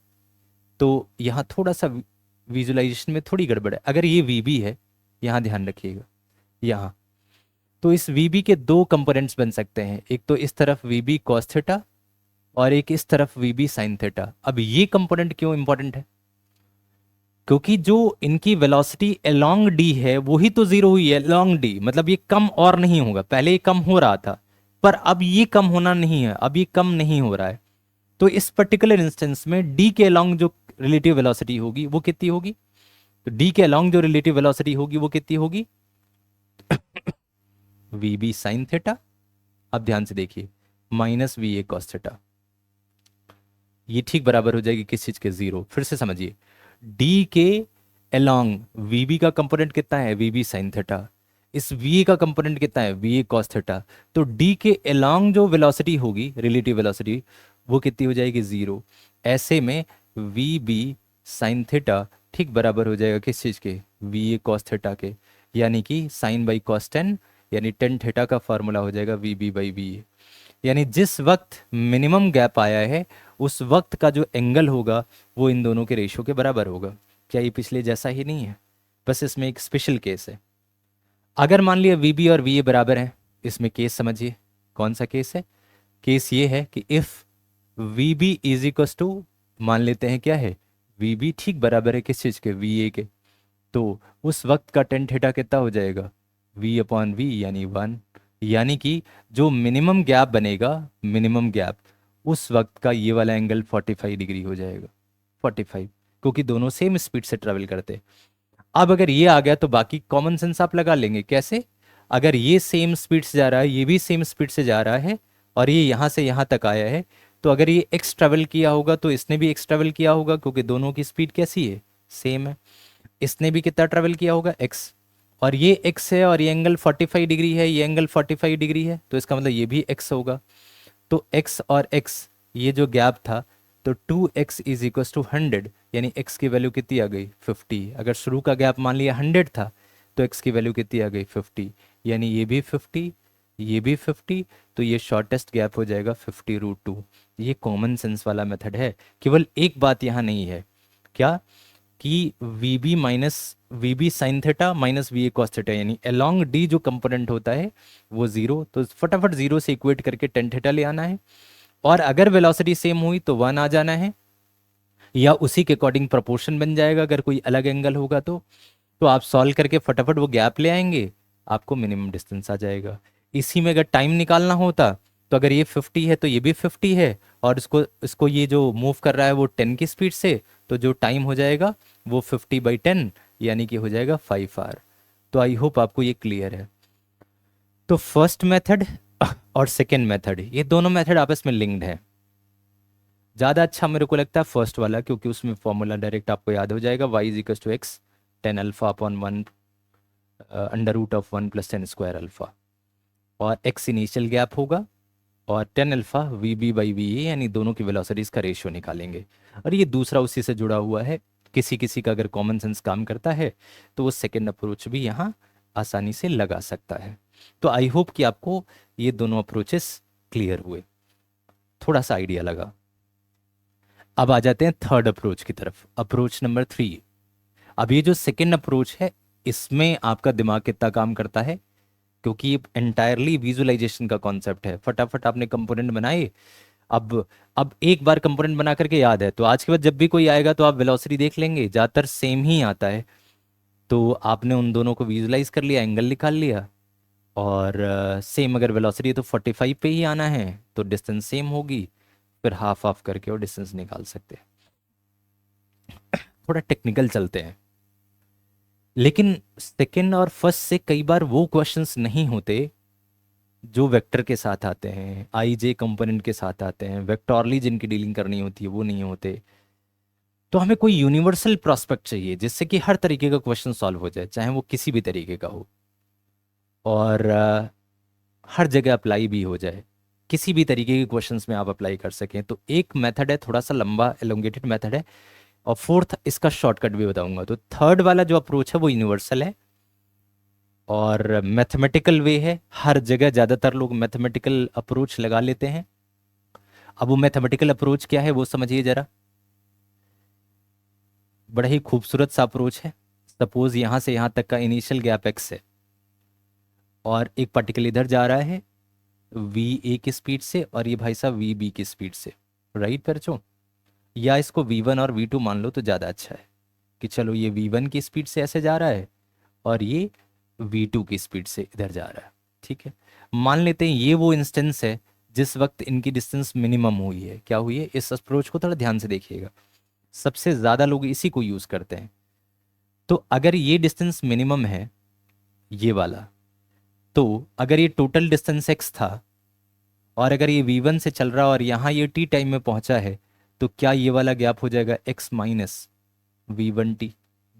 तो यहाँ थोड़ा सा विजुलाइजेशन में थोड़ी गड़बड़ है। अगर ये वी बी है, यहाँ ध्यान रखिएगा, यहाँ, तो इस वी बी के दो कंपोनेंट्स बन सकते हैं। एक तो इस तरफ वी बी कॉस थीटा और एक इस तरफ वी बी साइन थीटा। अब ये कंपोनेंट क्यों इंपॉर्टेंट है? क्योंकि जो इनकी वेलोसिटी अलोंग डी है वही तो जीरो हुई है अलोंग डी, मतलब ये कम और नहीं होगा। पहले ये कम हो रहा था पर अब ये कम होना नहीं है, अब ये कम नहीं हो रहा है। तो इस पर्टिकुलर इंस्टेंस में डी के अलोंग जो रिलेटिव वेलोसिटी होगी वो कितनी होगी? तो डी के अलोंग जो रिलेटिव वेलोसिटी होगी वो कितनी होगी? वी बी साइन थीटा, अब ध्यान से देखिए, minus V A cos theta. ये ठीक बराबर हो जाएगी किस चीज के? जीरो। फिर से समझिए, डी के अलोंग वी बी का कंपोनेंट कितना है? V B sine theta. इस वी ए का कंपोनेंट कितना है? V A cos theta. तो डी के अलोंग जो वेलोसिटी होगी, रिलेटिव वेलोसिटी, वो कितनी हो जाएगी? जीरो। ऐसे में वी बी साइन थीटा ठीक बराबर हो जाएगा किस चीज के? वी ए कॉस थीटा के। यानी कि साइन बाई कॉस 10, यानी 10 थीटा का फॉर्मूला हो जाएगा V B by V A. यानी जिस वक्त मिनिमम गैप आया है उस वक्त का जो एंगल होगा वो इन दोनों के रेशियो के बराबर होगा। क्या ये पिछले जैसा ही नहीं है? बस इसमें एक स्पेशल केस है। अगर मान लिया वी बी और वी ए बराबर हैं, इसमें केस समझिए कौन सा केस है। केस ये है कि if V B is equals to, मान लेते हैं क्या है, वी बी ठीक बराबर है किस चीज के? वी ए के। तो उस वक्त का टेन थीटा कितना हो जाएगा? वी अपॉन वी, यानी 1। यानी कि जो मिनिमम गैप बनेगा, मिनिमम गैप, उस वक्त का ये वाला एंगल 45 डिग्री हो जाएगा। 45, क्योंकि दोनों सेम स्पीड से ट्रेवल करते। अब अगर ये आ गया तो बाकी कॉमन सेंस आप लगा लेंगे। कैसे? अगर ये सेम स्पीड से जा रहा है, ये भी सेम स्पीड से जा रहा है, और ये यहाँ से यहाँ तक आया है, तो अगर ये एक्स ट्रेवल किया होगा तो इसने भी एक्स ट्रेवल किया होगा, क्योंकि दोनों की स्पीड कैसी है? सेम है। इसने भी कितना ट्रेवल किया होगा? एक्स। और ये एक्स है और ये एंगल 45 डिग्री है, ये एंगल 45 डिग्री है, तो इसका मतलब ये भी एक्स होगा। तो एक्स और एक्स, ये जो गैप था तो 2x इज इक्वल टू 100, यानी x की वैल्यू कितनी आ गई 50। अगर शुरू का गैप मान लिया 100 था तो x की वैल्यू कितनी आ गई 50, यानी ये भी 50, ये भी 50, तो ये शॉर्टेस्ट गैप हो जाएगा 50√2। ये कॉमन सेंस वाला मेथड है। केवल एक बात यहाँ नहीं है, क्या, कि V B minus V B sine theta minus V A cos theta, यानी अलोंग डी जो कंपोनेंट होता है वो जीरो, तो फटाफट जीरो से इक्वेट करके टेन थीटा ले आना है। और अगर वेलोसिटी सेम हुई तो वन आ जाना है, या उसी के अकॉर्डिंग प्रोपोर्शन बन जाएगा अगर कोई अलग एंगल होगा तो आप सॉल्व करके फटाफट वो गैप ले आएंगे, आपको मिनिमम डिस्टेंस आ जाएगा। इसी में अगर टाइम निकालना होता तो अगर ये 50 है तो ये भी 50 है, और इसको इसको ये जो मूव कर रहा है वो 10 की स्पीड से, तो जो टाइम हो जाएगा वो 50/10, यानी कि हो जाएगा 5 आवर। तो आई होप आपको ये क्लियर है। तो फर्स्ट मेथड और सेकेंड मेथड, ये दोनों मेथड आपस में लिंक्ड है। ज़्यादा अच्छा मेरे को लगता है फर्स्ट वाला, क्योंकि उसमें फॉर्मूला डायरेक्ट आपको याद हो जाएगा, y is equal to X 10α/1 √1 + 10² alpha, और x इनिशियल गैप होगा और 10α vb/va, यानी दोनों की वेलोसिटीज का रेशियो निकालेंगे। और ये दूसरा उसी से जुड़ा हुआ है, किसी किसी का अगर कॉमन सेंस काम करता है तो वो सेकेंड अप्रोच भी यहाँ आसानी से लगा सकता है। तो आई होप कि आपको ये दोनों अप्रोचेस क्लियर हुए, थोड़ा सा आइडिया लगा। अब आ जाते हैं थर्ड अप्रोच की तरफ, अप्रोच नंबर 3। अब ये जो सेकेंड अप्रोच है, इसमें आपका दिमाग कितना काम करता है, क्योंकि ये एंटायरली विजुअलाइजेशन का कॉन्सेप्ट है। फटाफट आपने कंपोनेंट बनाए। अब अब एक बार कंपोनेंट बना करके याद है, तो आज के बाद जब भी कोई आएगा तो आप वेलोसिटी देख लेंगे, ज़्यादातर सेम ही आता है। तो आपने उन दोनों को विजुलाइज कर लिया, एंगल निकाल लिया, और सेम अगर वेलोसिटी है तो 45 पे ही आना है, तो डिस्टेंस सेम होगी, फिर हाफ हाफ करके और डिस्टेंस निकाल सकते हैं। थोड़ा टेक्निकल चलते हैं, लेकिन सेकेंड और फर्स्ट से कई बार वो क्वेश्चंस नहीं होते जो वेक्टर के साथ आते हैं, आई जे कंपोनेंट के साथ आते हैं, वेक्टोरली जिनकी डीलिंग करनी होती है वो नहीं होते। तो हमें कोई यूनिवर्सल प्रोस्पेक्ट चाहिए जिससे कि हर तरीके का क्वेश्चन सॉल्व हो जाए, चाहे वो किसी भी तरीके का हो, और हर जगह अप्लाई भी हो जाए, किसी भी तरीके के क्वेश्चंस में आप अप्लाई कर सकें। तो एक मेथड है, थोड़ा सा लंबा एलोंगेटेड मेथड है, और फोर्थ इसका शॉर्टकट भी बताऊंगा। तो थर्ड वाला जो अप्रोच है वो यूनिवर्सल है और मैथमेटिकल वे है। हर जगह ज़्यादातर लोग मैथमेटिकल अप्रोच लगा लेते हैं। अब वो मैथमेटिकल अप्रोच क्या है वो समझिए जरा। बड़ा ही खूबसूरत सा अप्रोच है। सपोज यहाँ से यहाँ तक का इनिशियल गैप एक्स है, और एक पार्टिकल इधर जा रहा है वी ए की स्पीड से, और ये भाई साहब वी बी की स्पीड से, राइट बच्चों। या इसको वी वन और वी टू मान लो तो ज़्यादा अच्छा है, कि चलो ये वी वन की स्पीड से ऐसे जा रहा है और ये v2 की स्पीड से इधर जा रहा है। ठीक है, मान लेते हैं ये वो इंस्टेंस है जिस वक्त इनकी डिस्टेंस मिनिमम हुई है। क्या हुई है, इस अप्रोच को थोड़ा ध्यान से देखिएगा, सबसे ज़्यादा लोग इसी को यूज़ करते हैं। तो अगर ये डिस्टेंस मिनिमम है, ये वाला, तो अगर ये टोटल डिस्टेंस x था, और अगर ये v1 से चल रहा और यहाँ ये t टाइम में पहुँचा है, तो क्या ये वाला गैप हो जाएगा x माइनस v1t।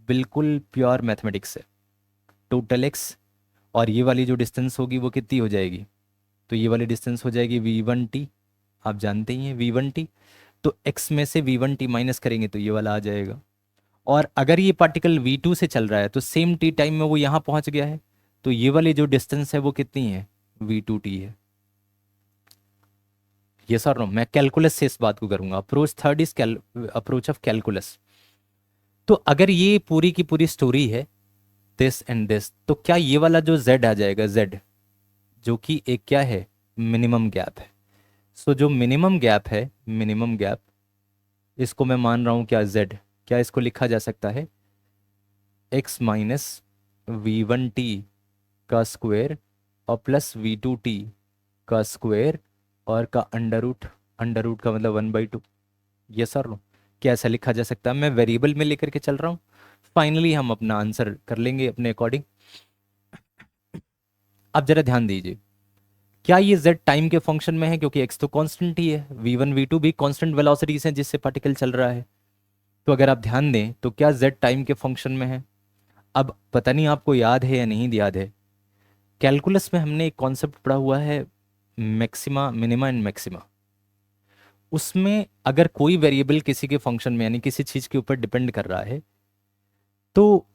बिल्कुल प्योर मैथमेटिक्स है। टोटल x और ये वाली जो डिस्टेंस होगी वो कितनी हो जाएगी, तो ये वाली डिस्टेंस हो जाएगी v1t। आप जानते ही हैं v1t, तो x में से v1t माइनस करेंगे तो ये वाला आ जाएगा। और अगर ये पार्टिकल v2 से चल रहा है तो सेम t टाइम में वो यहाँ पहुँच गया है, तो ये वाली जो डिस्टेंस है वो कितनी है, v2t है। ये सर नो, मैं कैलकुलस से इस बात को करूंगा। Approach third is approach of calculus. तो अगर ये पूरी की पूरी स्टोरी है दिस एंड दिस, तो क्या ये वाला जो z आ जाएगा, z जो कि एक क्या है, मिनिमम गैप है। सो जो मिनिमम गैप है, मिनिमम गैप, इसको मैं मान रहा हूँ क्या, z, क्या इसको लिखा जा सकता है x माइनस v1t का स्क्वायर और प्लस v2t का स्क्वायर और का अंडर रूट का मतलब 1/2। ये सर लो, क्या ऐसा लिखा जा सकता है। मैं वेरिएबल में लेकर के चल रहा हूँ, फाइनली हम अपना आंसर कर लेंगे अपने अकॉर्डिंग। अब जरा ध्यान दीजिए, क्या ये z टाइम के फंक्शन में है, क्योंकि x तो कांस्टेंट ही है, v1 v2 भी कांस्टेंट वेलोसिटीज हैं जिससे पार्टिकल चल रहा है। तो अगर आप ध्यान दें तो क्या z टाइम के फंक्शन में है। अब पता नहीं आपको याद है या नहीं याद है, कैलकुलस में हमने एक कॉन्सेप्ट पढ़ा हुआ है, मैक्सिमा मिनिमा एंड मैक्सिमा। उसमें अगर कोई वेरिएबल किसी के फंक्शन में यानी किसी चीज़ के ऊपर डिपेंड कर रहा है, तो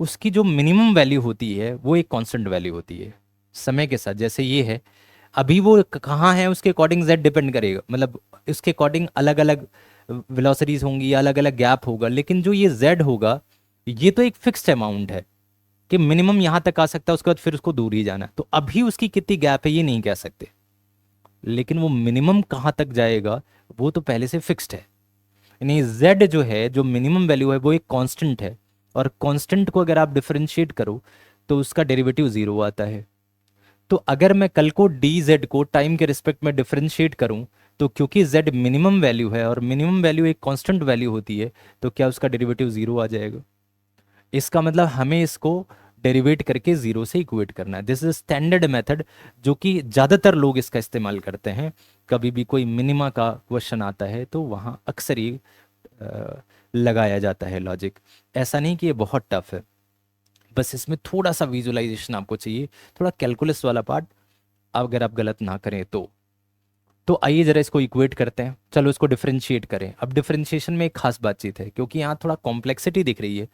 उसकी जो मिनिमम वैल्यू होती है वो एक कांस्टेंट वैल्यू होती है समय के साथ। जैसे ये है, अभी वो कहाँ है उसके अकॉर्डिंग z डिपेंड करेगा, मतलब उसके अकॉर्डिंग अलग अलग वेलोसिटीज होंगी या अलग अलग गैप होगा, लेकिन जो ये z होगा ये तो एक फिक्स्ड अमाउंट है कि मिनिमम यहाँ तक आ सकता है, उसके बाद फिर उसको दूर ही जाना है। तो अभी उसकी कितनी गैप है ये नहीं कह सकते, लेकिन वो मिनिमम कहाँ तक जाएगा वो तो पहले से फिक्स्ड है। यानी z जो है, जो मिनिमम वैल्यू है वो एक कांस्टेंट है, और कांस्टेंट को अगर आप डिफरेंशिएट करो तो उसका डेरिवेटिव जीरो आता है। तो अगर मैं कल को dz को टाइम के रिस्पेक्ट में डिफरेंशिएट करूं, तो क्योंकि z मिनिमम वैल्यू है और मिनिमम वैल्यू एक कांस्टेंट वैल्यू होती है, तो क्या उसका डेरिवेटिव जीरो आ जाएगा। इसका मतलब हमें इसको डेरिवेट करके जीरो से इक्वेट करना है। दिस इज स्टैंडर्ड मेथड जो कि ज़्यादातर लोग इसका इस्तेमाल करते हैं। कभी भी कोई मिनिमा का क्वेश्चन आता है तो वहाँ अक्सर ही लगाया जाता है लॉजिक। ऐसा नहीं कि ये बहुत टफ है, बस इसमें थोड़ा सा विजुअलाइजेशन आपको चाहिए, थोड़ा कैलकुलस वाला पार्ट अगर आप गलत ना करें तो आइए जरा इसको इक्वेट करते हैं। चलो इसको डिफरेंशिएट करें। अब डिफरेंशिएशन में एक खास बातचीत है, क्योंकि यहाँ थोड़ा कॉम्प्लेक्सिटी दिख रही है,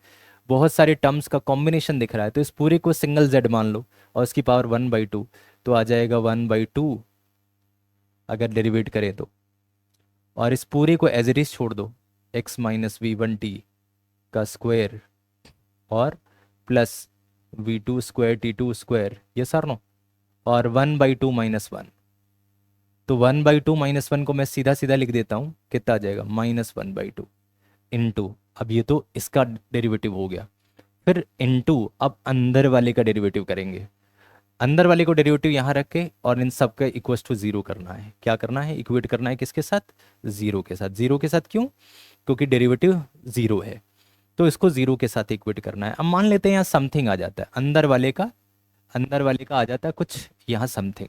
बहुत सारे टर्म्स का कॉम्बिनेशन दिख रहा है, तो इस पूरे को सिंगल z मान लो और इसकी पावर 1/2, तो आ जाएगा 1/2 अगर डेरिवेट करें तो। और इस पूरे को एज इट इज छोड़ दो, x minus V one T का स्क्वायर और plus v2 square t2 square, yes sir no, और 1/2 - 1। तो 1/2 - 1 को मैं सीधा सीधा लिख देता हूँ, कितना आ जाएगा -1/2 इंटू, अब ये तो इसका डेरिवेटिव हो गया, फिर इनटू अब अंदर वाले का डेरिवेटिव करेंगे। अंदर वाले को डेरिवेटिव यहाँ रख के और इन सब का इक्वस टू जीरो करना है। क्या करना है, इक्वेट करना है किसके साथ, जीरो के साथ। जीरो के साथ क्यों, क्योंकि डेरिवेटिव जीरो है, तो इसको जीरो के साथ इक्वेट करना है। अब मान लेते हैं यहाँ समथिंग आ जाता है, अंदर वाले का आ जाता है कुछ यहाँ समथिंग,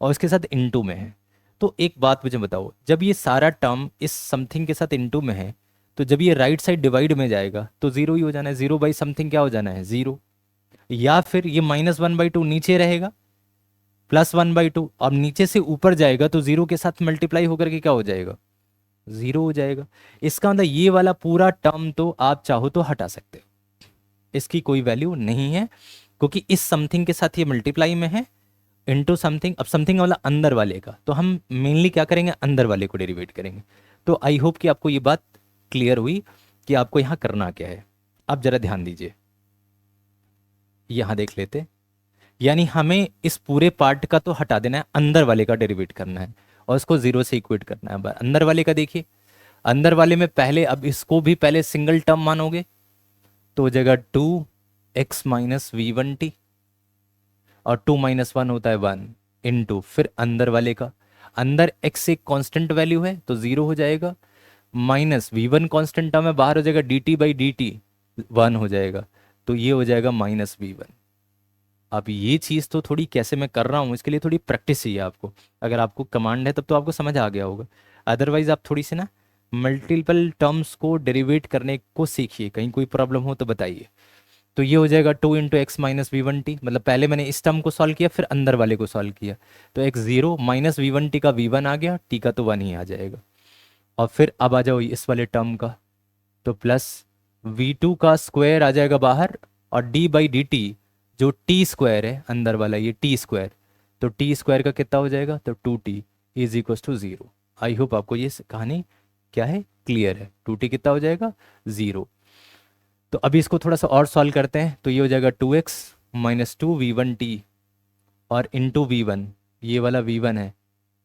और इसके साथ इनटू में है। तो एक बात मुझे बताओ, जब ये सारा टर्म इस समथिंग के साथ इनटू में है, तो जब ये राइट साइड डिवाइड में जाएगा तो जीरो ही हो जाना है, 0/समथिंग क्या हो जाना है, जीरो। या फिर ये -1/2 नीचे रहेगा, +1/2, अब नीचे से ऊपर जाएगा तो जीरो के साथ मल्टीप्लाई होकर के क्या हो जाएगा, जीरो हो जाएगा। इसका मतलब ये वाला पूरा टर्म तो आप चाहो तो हटा सकते हो, इसकी कोई वैल्यू नहीं है, क्योंकि इस समथिंग के साथ ये मल्टीप्लाई में है, इनटू समथिंग। अब समथिंग वाला अंदर वाले का, तो हम मेनली क्या करेंगे, अंदर वाले को डेरिवेट करेंगे। तो आई होप कि आपको ये बात क्लियर हुई कि आपको यहाँ करना क्या है। अब जरा ध्यान दीजिए, यहाँ देख लेते, यानी हमें इस पूरे पार्ट का तो हटा देना है, अंदर वाले का डेरिवेट करना है और इसको जीरो से इक्वेट करना है। अब अंदर वाले का देखिए, अंदर वाले में पहले, अब इसको भी पहले सिंगल टर्म मानोगे तो हो जाएगा 2x - v1t, और 2 - 1 होता है 1, इंटू फिर अंदर वाले का, अंदर x एक कांस्टेंट वैल्यू है तो जीरो हो जाएगा, माइनस v1 कांस्टेंट टर्म है, बाहर हो जाएगा dt/dt 1 हो जाएगा, तो ये हो जाएगा -v1। अब ये चीज़ तो थोड़ी कैसे मैं कर रहा हूँ, इसके लिए थोड़ी प्रैक्टिस चाहिए आपको। अगर आपको कमांड है तब तो आपको समझ आ गया होगा, अदरवाइज आप थोड़ी सी ना मल्टीपल टर्म्स को डेरिवेट करने को सीखिए, कहीं कोई प्रॉब्लम हो तो बताइए। तो ये हो जाएगा 2 × x - v1t, मतलब पहले मैंने इस टर्म को सॉल्व किया फिर अंदर वाले को सॉल्व किया, तो x0 -v1t का v1 आ गया, t का तो 1 ही आ जाएगा। और फिर अब आ जाओ इस वाले टर्म का, तो प्लस v2 का स्क्वायर आ जाएगा बाहर, और d/dt जो t स्क्वायर है अंदर वाला, ये t स्क्वायर, तो t स्क्वायर का कितना हो जाएगा, तो 2t = 0। आई होप आपको ये कहानी क्या है, क्लियर है। 2t कितना हो जाएगा, 0। तो अभी इसको थोड़ा सा और सॉल्व करते हैं, तो ये हो जाएगा 2x - 2v1t और इंटू v1, ये वाला v1 है,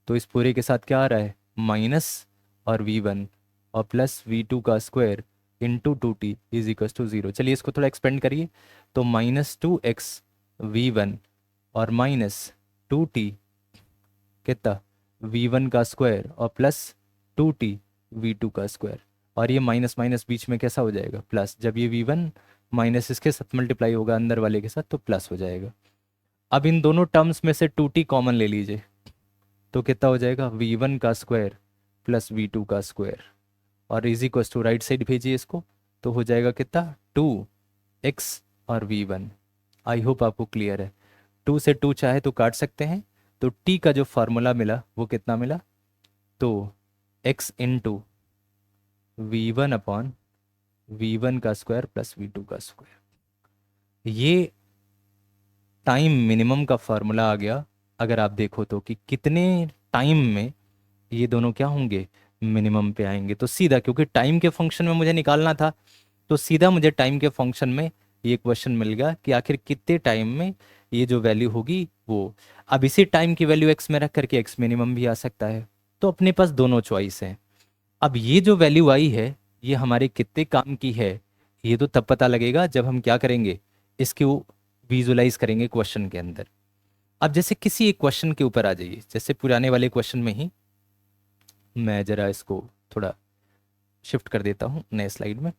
तो इस पूरे के साथ क्या आ रहा है, माइनस और v1 और प्लस v2 का स्क्वायर इंटू 2t = 0। चलिए इसको थोड़ा एक्सपेंड करिए, तो -2x v1 और -2t कितना, v1 का स्क्वायर और प्लस 2t v2 का स्क्वायर, और ये माइनस माइनस बीच में कैसा हो जाएगा, प्लस। जब ये v1 माइनस इसके साथ मल्टीप्लाई होगा अंदर वाले के साथ तो प्लस हो जाएगा। अब इन दोनों टर्म्स में से 2t कॉमन ले लीजिए, तो कितना हो जाएगा, v1 का स्क्वायर प्लस v2 का स्क्वायर, और is equal to right side भेजिए इसको, तो हो जाएगा कितना, 2x और v1। आई होप आपको क्लियर है। 2 से 2 चाहे तो काट सकते हैं, तो t का जो फार्मूला मिला वो कितना मिला, तो x into V1 upon V1 का स्क्वायर प्लस V2 का स्क्वायर, ये टाइम मिनिमम का फॉर्मूला आ गया। अगर आप देखो तो कि कितने टाइम में ये दोनों क्या होंगे, मिनिमम पे आएंगे। तो सीधा, क्योंकि टाइम के फंक्शन में मुझे निकालना था, तो सीधा मुझे टाइम के फंक्शन में ये क्वेश्चन मिल गया कि आखिर कितने टाइम में ये जो वैल्यू होगी वो। अब इसी टाइम की वैल्यू एक्स में रख करके एक्स मिनिमम भी आ सकता है। तो अपने पास दोनों चॉइस हैं। अब ये जो वैल्यू आई है ये हमारे कितने काम की है, ये तो तब पता लगेगा जब हम क्या करेंगे, इसको विजुलाइज करेंगे क्वेश्चन के अंदर। अब जैसे किसी एक क्वेश्चन के ऊपर आ जाइए, जैसे पुराने वाले क्वेश्चन में ही मैं जरा इसको थोड़ा शिफ्ट कर देता हूँ नए स्लाइड में।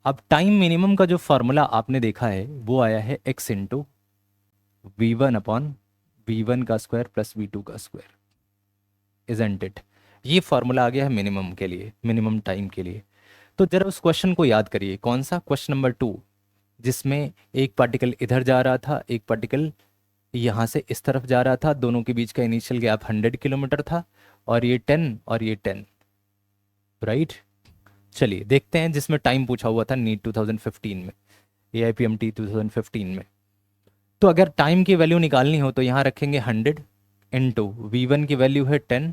अब टाइम मिनिमम का जो फॉर्मूला आपने देखा है वो आया है x into V1 upon V1 का स्क्वायर प्लस V2 का स्क्वायर, इजंट इट। ये फॉर्मूला आ गया है मिनिमम के लिए, मिनिमम टाइम के लिए। तो जरा उस क्वेश्चन को याद करिए, कौन सा, क्वेश्चन नंबर 2, जिसमें एक पार्टिकल इधर जा रहा था, एक पार्टिकल यहाँ से इस तरफ जा रहा था, दोनों के बीच का इनिशियल गैप 100 किलोमीटर था, और ये 10 और ये 10, राइट। चलिए देखते हैं, जिसमें टाइम पूछा हुआ था नीट 2015 में, AIPMT 2015 में। तो अगर टाइम की वैल्यू निकालनी हो तो यहाँ रखेंगे 100 इंटू V1 की वैल्यू है 10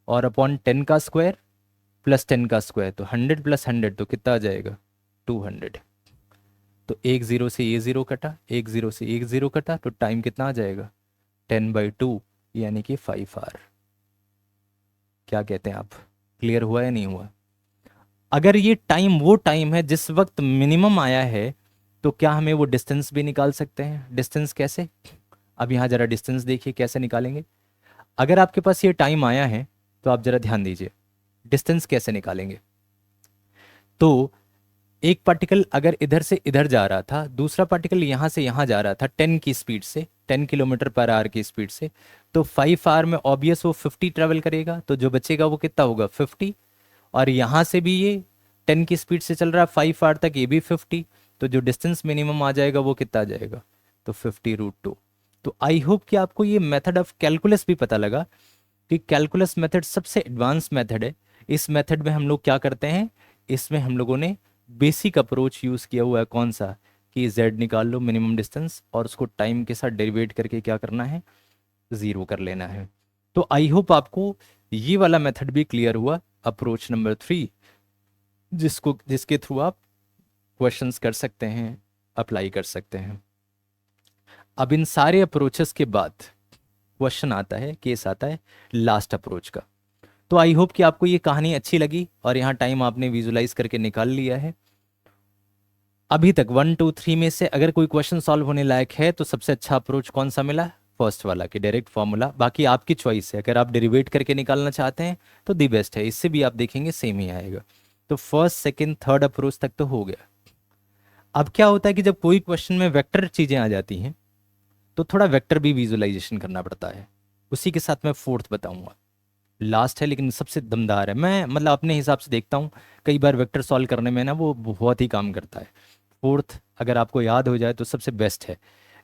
और अपॉन 10 का स्क्वायर प्लस 10 का स्क्वायर, तो 100 प्लस 100 तो कितना आ जाएगा, 200। तो एक जीरो से ये जीरो कटा, एक जीरो से एक जीरो कटा, तो टाइम कितना आ जाएगा, 10/2 यानी कि 5 आवर। क्या कहते हैं आप, क्लियर हुआ या नहीं हुआ? अगर ये टाइम वो टाइम है जिस वक्त मिनिमम आया है, तो क्या हमें वो डिस्टेंस भी निकाल सकते हैं? डिस्टेंस कैसे? अब यहाँ जरा डिस्टेंस देखिए कैसे निकालेंगे। अगर आपके पास ये टाइम आया है तो आप जरा ध्यान दीजिए, डिस्टेंस कैसे निकालेंगे। तो एक पार्टिकल अगर इधर से इधर जा रहा था, दूसरा पार्टिकल यहाँ से यहाँ जा रहा था 10 की स्पीड से, 10 किलोमीटर पर आवर की स्पीड से, तो 5 आवर में ऑब्वियस वो 50 ट्रेवल करेगा, तो जो बचेगा वो कितना होगा, 50। और यहाँ से भी ये 10 की स्पीड से चल रहा है 5 आवर तक, ये भी 50, तो जो डिस्टेंस मिनिमम आ जाएगा वो कितना आ जाएगा, तो 50√2। तो आई होप कि आपको ये मेथड ऑफ कैलकुलस भी पता लगा कि कैलकुलस मेथड सबसे एडवांस मेथड है। इस मेथड में हम लोग क्या करते हैं, इसमें हम लोगों ने बेसिक अप्रोच यूज़ किया हुआ है, कौन सा, कि z निकाल लो मिनिमम डिस्टेंस और उसको टाइम के साथ डेरिवेट करके क्या करना है, ज़ीरो कर लेना है। तो आई होप आपको ये वाला मेथड भी क्लियर हुआ, अप्रोच नंबर 3, जिसके थ्रू आप क्वेश्चंस कर सकते हैं, अप्लाई कर सकते हैं। अब इन सारे अप्रोचेस के बाद क्वेश्चन आता है, केस आता है लास्ट अप्रोच का। तो आई होप कि आपको ये कहानी अच्छी लगी और यहाँ टाइम आपने विजुलाइज करके निकाल लिया है। अभी तक 1 2 3 में से अगर कोई क्वेश्चन सॉल्व होने लायक है तो सबसे अच्छा अप्रोच कौन सा मिला, फर्स्ट वाला कि डायरेक्ट फॉर्मूला। बाकी आपकी चॉइस है, अगर आप डेरिवेट करके निकालना चाहते हैं तो दी बेस्ट है, इससे भी आप देखेंगे सेम ही आएगा। तो फर्स्ट सेकंड थर्ड अप्रोच तक तो हो गया। अब क्या होता है कि जब कोई क्वेश्चन में वेक्टर चीजें आ जाती हैं तो थोड़ा वेक्टर भी विजुलाइजेशन करना पड़ता है। उसी के साथ मैं फोर्थ बताऊंगा, लास्ट है लेकिन सबसे दमदार है। मैं मतलब अपने हिसाब से देखता हूँ, कई बार वेक्टर सॉल्व करने में ना वो बहुत ही काम करता है। फोर्थ अगर आपको याद हो जाए तो सबसे बेस्ट है,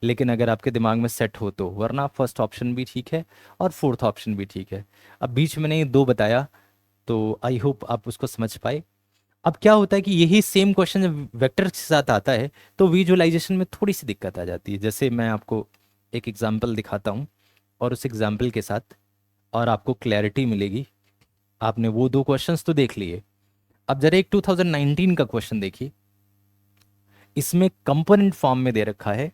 लेकिन अगर आपके दिमाग में सेट हो तो, वरना फर्स्ट ऑप्शन भी ठीक है और फोर्थ ऑप्शन भी ठीक है। अब बीच में मैंने ये दो बताया तो आई होप आप उसको समझ पाए। अब क्या होता है कि यही सेम क्वेश्चन जब वेक्टर के साथ आता है तो विजुअलाइजेशन में थोड़ी सी दिक्कत आ जाती है। जैसे मैं आपको एक एग्जांपल दिखाता हूँ और उस एग्जांपल के साथ और आपको क्लैरिटी मिलेगी। आपने वो दो क्वेश्चंस तो देख लिए, अब जरा एक 2019 का क्वेश्चन देखिए। इसमें कंपोनेंट फॉर्म में दे रखा है,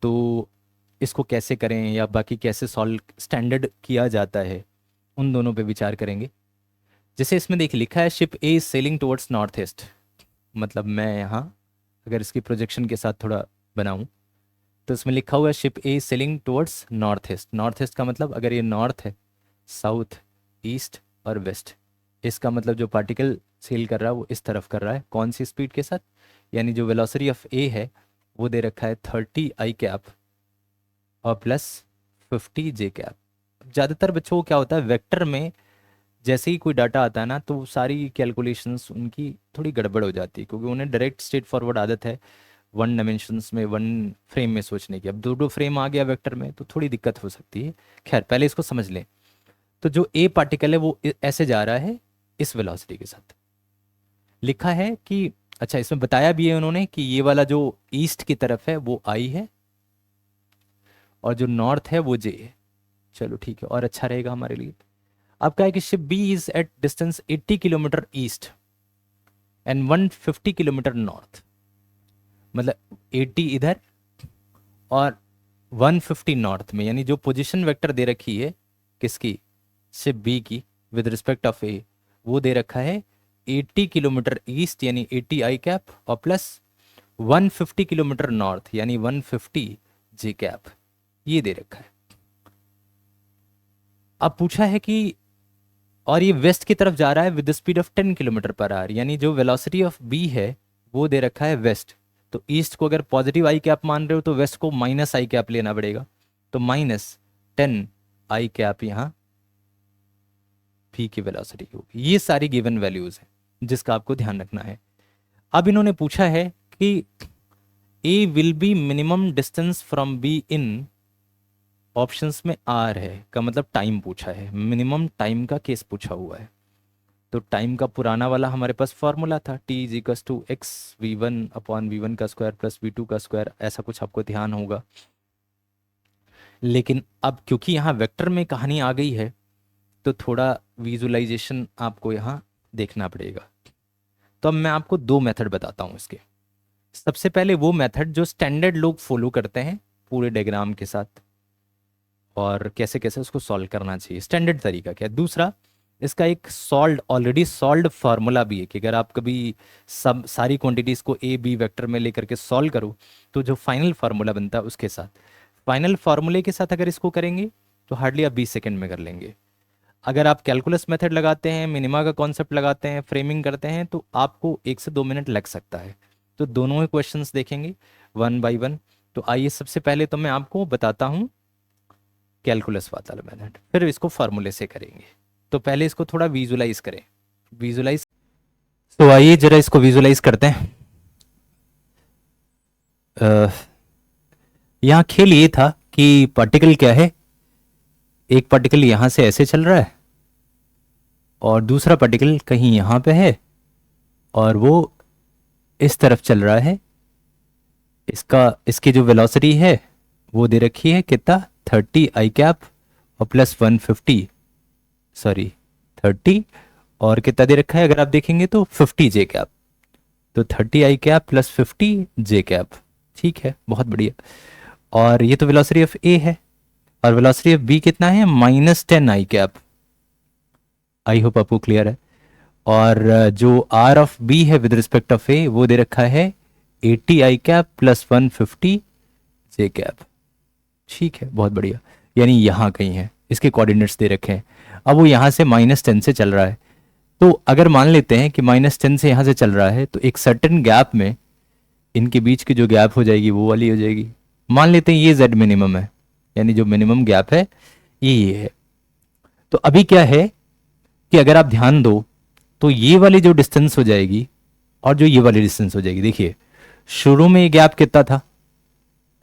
तो इसको कैसे करें या बाकी कैसे सॉल्व स्टैंडर्ड किया जाता है, उन दोनों पे विचार करेंगे। जैसे इसमें देख लिखा है ship A is selling towards north east, मतलब मैं यहाँ अगर इसकी प्रोजेक्शन के साथ थोड़ा बनाऊं तो इसमें लिखा हुआ है ship A is selling towards north east. North east का मतलब अगर ये नॉर्थ है, साउथ, ईस्ट और वेस्ट, इसका मतलब जो पार्टिकल सेल कर रहा है वो इस तरफ कर रहा है, कौन सी स्पीड के साथ, यानी जो वेलोसिटी ऑफ ए है वो दे रखा है 30 i कैप और प्लस 50 j कैप। ज़्यादातर बच्चों को क्या होता है वेक्टर में, जैसे ही कोई डाटा आता है ना तो सारी कैलकुलेशंस उनकी थोड़ी गड़बड़ हो जाती है, क्योंकि उन्हें डायरेक्ट स्ट्रेट फॉरवर्ड आदत है वन डायमेंशंस में, वन फ्रेम में सोचने की। अब दो दो फ्रेम आ गया वेक्टर में तो थोड़ी दिक्कत हो सकती है। खैर पहले इसको समझ लें। तो जो ए पार्टिकल है वो ऐसे जा रहा है इस वेलोसिटी के साथ। लिखा है कि, अच्छा इसमें बताया भी है उन्होंने कि ये वाला जो ईस्ट की तरफ है वो आई है और जो नॉर्थ है वो जे है। चलो ठीक है, और अच्छा रहेगा हमारे लिए। अब क्या है कि ship B is at distance 80 kilometre east and 150 kilometre north. मतलब 80 इधर और 150 नॉर्थ में, यानी जो पोजीशन वेक्टर दे रखी है किसकी, शिप बी की, विद रिस्पेक्ट ऑफ ए, वो दे रखा है 80 किलोमीटर ईस्ट यानी 80 आई कैप और प्लस 150 किलोमीटर नॉर्थ यानी 150 जे कैप, ये दे रखा है। अब पूछा है कि, और ये वेस्ट की तरफ जा रहा है with speed of 10 kilometre per hour, यानी जो वेलोसिटी ऑफ बी है वो दे रखा है वेस्ट। तो ईस्ट को अगर पॉजिटिव आई कैप मान रहे हो तो वेस्ट को माइनस आई कैप लेना पड़ेगा, तो -10 आई कैप यहाँ भी की वेलोसिटी होगी। ये सारी गिवन वैल्यूज हैं जिसका आपको ध्यान रखना है। अब इन्होंने पूछा है कि A will be minimum distance from B इन, ऑप्शंस में आर है का मतलब टाइम पूछा है, मिनिमम टाइम का केस पूछा हुआ है। तो टाइम का पुराना वाला हमारे पास फॉर्मूला था T is equal to X वी1 अपॉन वी1 का स्क्वायर प्लस वी2 का स्क्वायर, ऐसा कुछ आपको ध्यान होगा। लेकिन अब क्योंकि यहाँ वेक्टर में कहानी आ गई है तो थोड़ा विजुअलाइजेशन आपको यहाँ देखना पड़ेगा। तो अब मैं आपको दो मेथड बताता हूँ इसके। सबसे पहले वो मेथड जो स्टैंडर्ड लोग फॉलो करते हैं पूरे डायग्राम के साथ, और कैसे कैसे उसको सॉल्व करना चाहिए, स्टैंडर्ड तरीका क्या है। दूसरा, इसका एक ऑलरेडी सॉल्व फार्मूला भी है कि अगर आप कभी सब सारी क्वांटिटीज़ को ए बी वेक्टर में लेकर के सॉल्व करो तो जो फाइनल फार्मूला बनता है उसके साथ, फाइनल फार्मूले के साथ अगर इसको करेंगे तो हार्डली आप 20 सेकेंड में कर लेंगे। अगर आप कैलकुलस मेथड लगाते हैं, मिनिमा का कॉन्सेप्ट लगाते हैं, फ्रेमिंग करते हैं, तो आपको 1 से 2 मिनट लग सकता है। तो दोनों ही क्वेश्चंस देखेंगे वन बाय वन। तो आइए सबसे पहले तो मैं आपको बताता हूँ कैलकुलस वाला मेथड, फिर इसको फार्मूले से करेंगे। तो पहले इसको थोड़ा विजुलाइज करें, विजुलाइज। तो आइए जरा इसको विजुलाइज करते हैं। यहाँ खेल ये था कि पार्टिकल क्या है, एक पार्टिकल यहाँ से ऐसे चल रहा है और दूसरा पार्टिकल कहीं यहाँ पे है और वो इस तरफ चल रहा है। इसकी जो वेलोसिटी है वो दे रखी है कितना, 30 आई कैप और प्लस 150, सॉरी 30 और कितना दे रखा है अगर आप देखेंगे तो 50 जे कैप। तो 30 आई कैप प्लस 50 जे कैप, ठीक है, बहुत बढ़िया। और ये तो वेलोसिटी ऑफ ए है और वेलोसिटी ऑफ बी कितना है, -10 आई कैप। आई होप आपको क्लियर है। और जो आर ऑफ बी है विद रिस्पेक्ट ऑफ ए वो दे रखा है 80 आई कैप प्लस 150 जे कैप, ठीक है, बहुत बढ़िया। यानी यहाँ कहीं है, इसके कोऑर्डिनेट्स दे रखे हैं। अब वो यहाँ से -10 से चल रहा है, तो अगर मान लेते हैं कि -10 से यहाँ से चल रहा है तो एक सर्टेन गैप में इनके बीच की जो गैप हो जाएगी वो वाली हो जाएगी। मान लेते हैं ये z मिनिमम है, यानी जो मिनिमम गैप है ये है। तो अभी क्या है कि अगर आप ध्यान दो तो ये वाली जो डिस्टेंस हो जाएगी और जो ये वाली डिस्टेंस हो जाएगी, देखिए शुरू में ये गैप कितना था,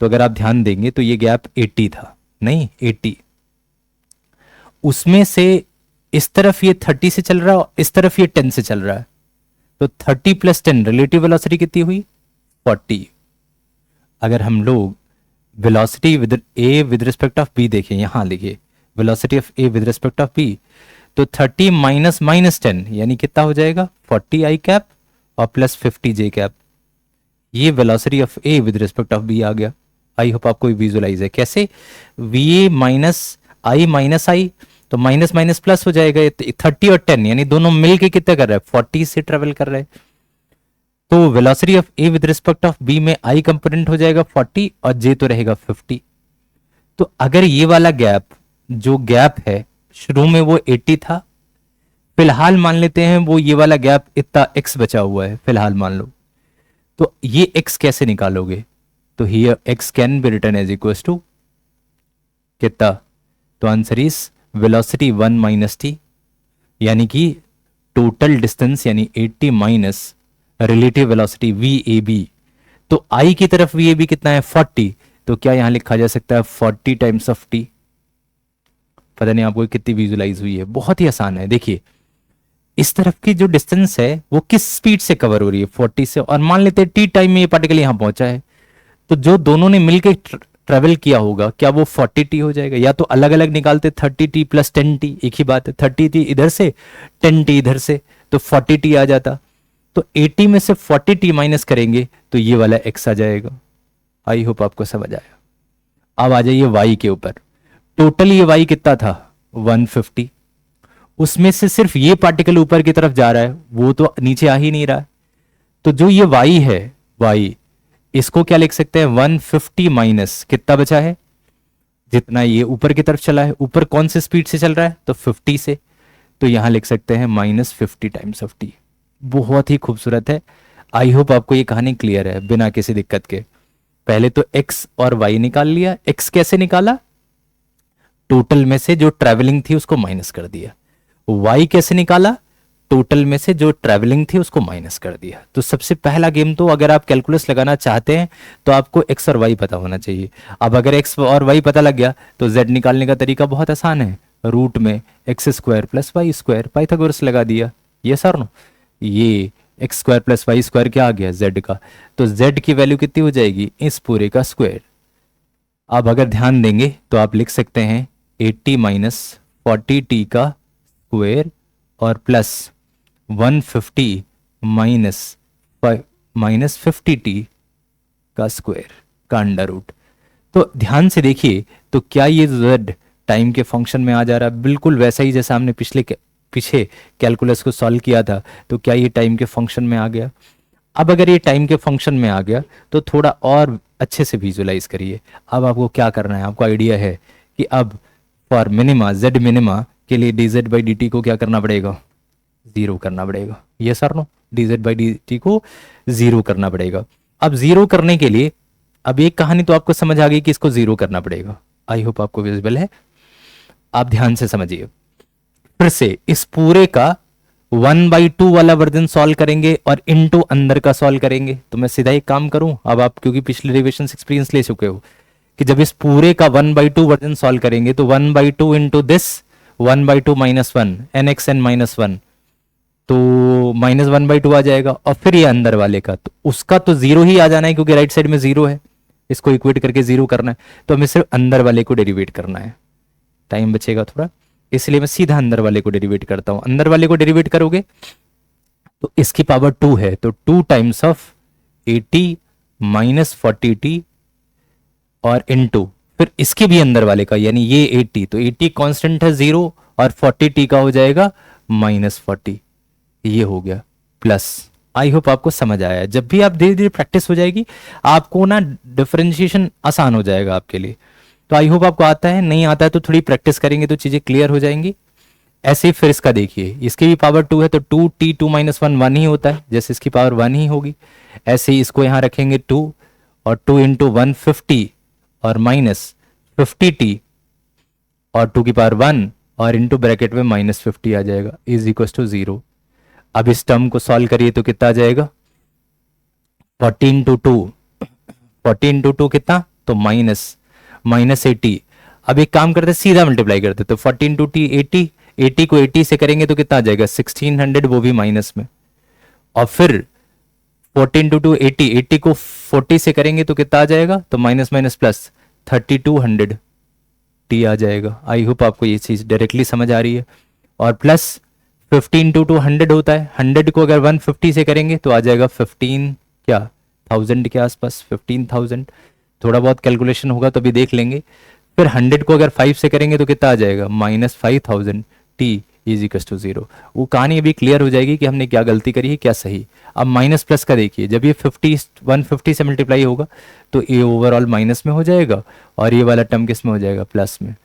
तो अगर आप ध्यान देंगे तो ये गैप 80 था, नहीं 80, उसमें से इस तरफ ये 30 से चल रहा है और इस तरफ ये 10 से चल रहा है, तो 30 + 10 रिलेटिव वेलोसिटी कितनी हुई, 40। अगर हम लोग velocity with A with respect of B देखें, यहां देखिए velocity of A with respect of B, तो 30 माइनस -10 यानी कितना हो जाएगा, 40 आई कैप और प्लस 50 जे कैप। ये velocity of A with respect of B आ गया। आई होप आपको विजुअलाइज है कैसे, वी ए माइनस आई, तो माइनस माइनस प्लस हो जाएगा। 30 और 10 यानी दोनों मिलके कितना कर रहा है, 40 से ट्रेवल कर रहा है। तो velocity of A with respect of B में आई कंपोनेंट हो जाएगा 40 और जे तो रहेगा 50। तो अगर ये वाला गैप, जो गैप है शुरू में वो 80 था, फिलहाल मान लेते हैं वो ये वाला गैप इतना x बचा हुआ है, फिलहाल मान लो, तो ये x कैसे निकालोगे, तो here x can be written as equal to कितना, तो आंसर इज वेलोसिटी 1 - t, यानी कि टोटल डिस्टेंस यानी 80 माइनस रिलेटिव वेलोसिटी VAB। तो I की तरफ VAB कितना है, 40, तो क्या यहां लिखा जा सकता है 40 टाइम्स ऑफ t, पता नहीं आपको कितनी विजुलाइज हुई है, बहुत ही आसान है। देखिए इस तरफ की जो डिस्टेंस है वो किस स्पीड से कवर हो रही है, 40 से, और मान लेते हैं टी टाइम में ये पार्टिकल यहाँ पहुंचा है, तो जो दोनों ने मिलकर ट्रेवल किया होगा क्या वो 40t हो जाएगा? या तो अलग अलग निकालते, 30t प्लस 10t, एक ही बात है, 30t इधर से 10t इधर से, तो 40t आ जाता। तो 80 में से 40t माइनस करेंगे तो ये वाला x आ जाएगा। आई होप आपको समझ आया। अब आ जाइए y के ऊपर। टोटल ये y कितना था, 150। उसमें से सिर्फ ये पार्टिकल ऊपर की तरफ जा रहा है, वो तो नीचे आ ही नहीं रहा है। तो जो ये y है, y, इसको क्या लिख सकते हैं, 150 माइनस कितना बचा है, जितना ये ऊपर की तरफ चला है। ऊपर कौन से स्पीड से चल रहा है, तो 50 से, तो यहां लिख सकते हैं -50 टाइम्स ऑफ टी। बहुत ही खूबसूरत है। आई होप आपको ये कहानी क्लियर है बिना किसी दिक्कत के। पहले तो x और y निकाल लिया। x कैसे निकाला, टोटल में से जो ट्रैवलिंग थी उसको माइनस कर दिया। y कैसे निकाला, टोटल में से जो ट्रैवलिंग थी उसको माइनस कर दिया। तो सबसे पहला गेम, तो अगर आप कैलकुलस लगाना चाहते हैं तो आपको x और y पता होना चाहिए। अब अगर x और y पता लग गया तो z निकालने का तरीका बहुत आसान है, रूट में X square plus Y square, Pythagoras लगा दिया। ये सर नो, ये X square plus Y square क्या आ गया, z का, तो z की वैल्यू कितनी हो जाएगी, इस पूरे का स्क्वायर। अब अगर ध्यान देंगे तो आप लिख सकते हैं 80 माइनस 40t का स्क्वायर और प्लस 150 माइनस 50t का स्क्वायर का अंडर रूट। तो ध्यान से देखिए, तो क्या ये z टाइम के फंक्शन में आ जा रहा है, बिल्कुल वैसा ही जैसा हमने पीछे कैलकुलस को सॉल्व किया था। तो क्या ये टाइम के फंक्शन में आ गया? अब अगर ये टाइम के फंक्शन में आ गया तो थोड़ा और अच्छे से विजुलाइज करिए। अब आपको क्या करना है, आपको आइडिया है कि अब फॉर मिनिमा, z मिनिमा के लिए dz बाई dt को क्या करना पड़ेगा, जीरो करना पड़ेगा। Yes sir no, dz by dt को जीरो करना पड़ेगा। अब जीरो करने के लिए, अब एक कहानी तो आपको समझ आ गई कि इसको जीरो करना पड़ेगा। आई होप आपको विजिबल है। आप ध्यान से समझिए, फिर से इस पूरे का 1/2 वाला वर्जन सॉल्व करेंगे और इनटू अंदर का सॉल्व करेंगे। तो मैं सीधा एक काम करूं, अब आप क्योंकि पिछले रिविजन एक्सपीरियंस ले चुके हो कि जब इस पूरे का 1/2 वर्जन सॉल्व करेंगे तो 1/2 into this 1/2 minus 1 nxn minus 1, तो -1/2 आ जाएगा। और फिर ये अंदर वाले का, तो उसका तो जीरो ही आ जाना है क्योंकि राइट साइड में जीरो है, इसको इक्वेट करके जीरो करना है। तो हमें सिर्फ अंदर वाले को डेरिवेट करना है, टाइम बचेगा थोड़ा, इसलिए मैं सीधा अंदर वाले को डेरिवेट करता हूं। अंदर वाले को डेरिवेट करोगे तो इसकी पावर 2 है, तो 2 टाइम्स ऑफ 80 माइनस 40t और इनटू फिर इसके भी अंदर वाले का, यानी ये 80, तो 80 कांस्टेंट है 0 और 40t का हो जाएगा -40, ये हो गया प्लस। आई होप आपको समझ आया। जब भी आप धीरे धीरे प्रैक्टिस हो जाएगी आपको ना डिफरेंशिएशन आसान हो जाएगा आपके लिए। तो आई होप आपको आता है, नहीं आता है तो थोड़ी प्रैक्टिस करेंगे तो चीजें क्लियर हो जाएंगी। ऐसे ही फिर इसका देखिए, इसकी भी पावर 2 है तो 2t2 माइनस 1 1 ही होता है, जैसे इसकी पावर 1 ही होगी। ऐसे ही इसको यहां रखेंगे 2 और 2 इंटू 150 और माइनस 50t और 2 की पावर 1 और इंटू ब्रैकेट में -50 आ जाएगा, इज इक्वल टू 0। अब इस टर्म को सॉल्व करिए तो कितना आ जाएगा, 40 इंटू 2 कितना, तो -80। अब एक काम करते सीधा मल्टीप्लाई करते, तो 40 इंटू टी 80 को 80 से करेंगे तो कितना आ जाएगा 1600, वो भी माइनस में। और फिर 40 इंटू 2 80 को 40 से करेंगे तो कितना आ जाएगा, तो माइनस माइनस प्लस 3200 टी आ जाएगा। आई होप आपको ये चीज डायरेक्टली समझ आ रही है। और प्लस 50 इंटू 2 100 होता है, 100 को अगर 150 से करेंगे तो आ जाएगा 15 क्या 1000 के आसपास, 15,000। थोड़ा बहुत कैलकुलेशन होगा तो भी देख लेंगे। फिर 100 को अगर 5 से करेंगे तो कितना आ जाएगा -5000 t इज इक्वल टू 0। वो कहानी अभी क्लियर हो जाएगी कि हमने क्या गलती करी है क्या सही। अब माइनस प्लस का देखिए, जब ये 150 से मल्टीप्लाई होगा तो ये ओवरऑल माइनस में हो जाएगा और ये वाला टर्म किस में हो जाएगा, प्लस में।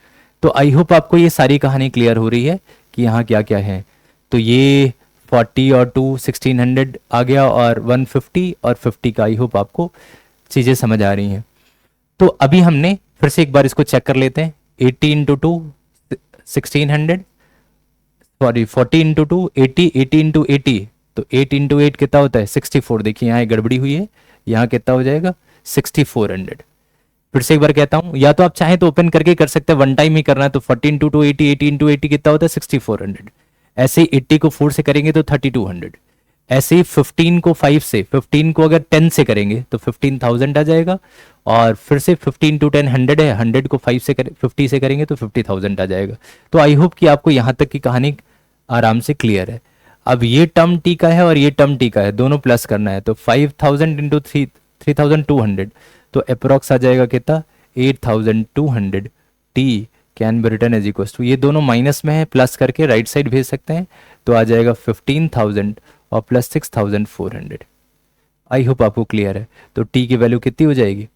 तो आई होप आपको ये सारी कहानी क्लियर हो रही है कि यहाँ क्या क्या है। तो ये 40 और 2 1600 आ गया और 150 और 50 का, आई होप आपको चीज़ें समझ आ रही हैं। तो अभी हमने फिर से एक बार इसको चेक कर लेते हैं। 80 इंटू 2 1600, सॉरी 40 इंटू 2 80, 80 इंटू 80, तो 8 इंटू 8 कितना होता है 64। देखिए यहाँ गड़बड़ी हुई है, यहाँ कितना हो जाएगा 6400। फिर से एक बार कहता हूँ, या तो आप चाहें तो ओपन करके कर सकते हैं, वन टाइम ही करना है तो 40 इंटू 280, 80 इंटू 80 कितना होता है 6400। ऐसे ही 80 को 4 से करेंगे तो 3200। ऐसे ही 15 को 5 से, 15 को अगर 10 से करेंगे तो 15,000 आ जाएगा। और फिर से 15 टू 10 100 है, 100 को 5 से 50 से करेंगे तो 50,000 आ जाएगा। तो आई होप कि आपको यहाँ तक की कहानी आराम से क्लियर है। अब ये टर्म टी का है और ये टर्म टी का है, दोनों प्लस करना है। तो 5000 इंटू 3200, तो अप्रोक्स आ जाएगा कितना 8200 T can be return as equal to, ये दोनों माइनस में है, प्लस करके राइट साइड भेज सकते हैं तो आ जाएगा 15,000 और प्लस 6400। आई होप आपको क्लियर है। तो टी की वैल्यू कितनी हो जाएगी,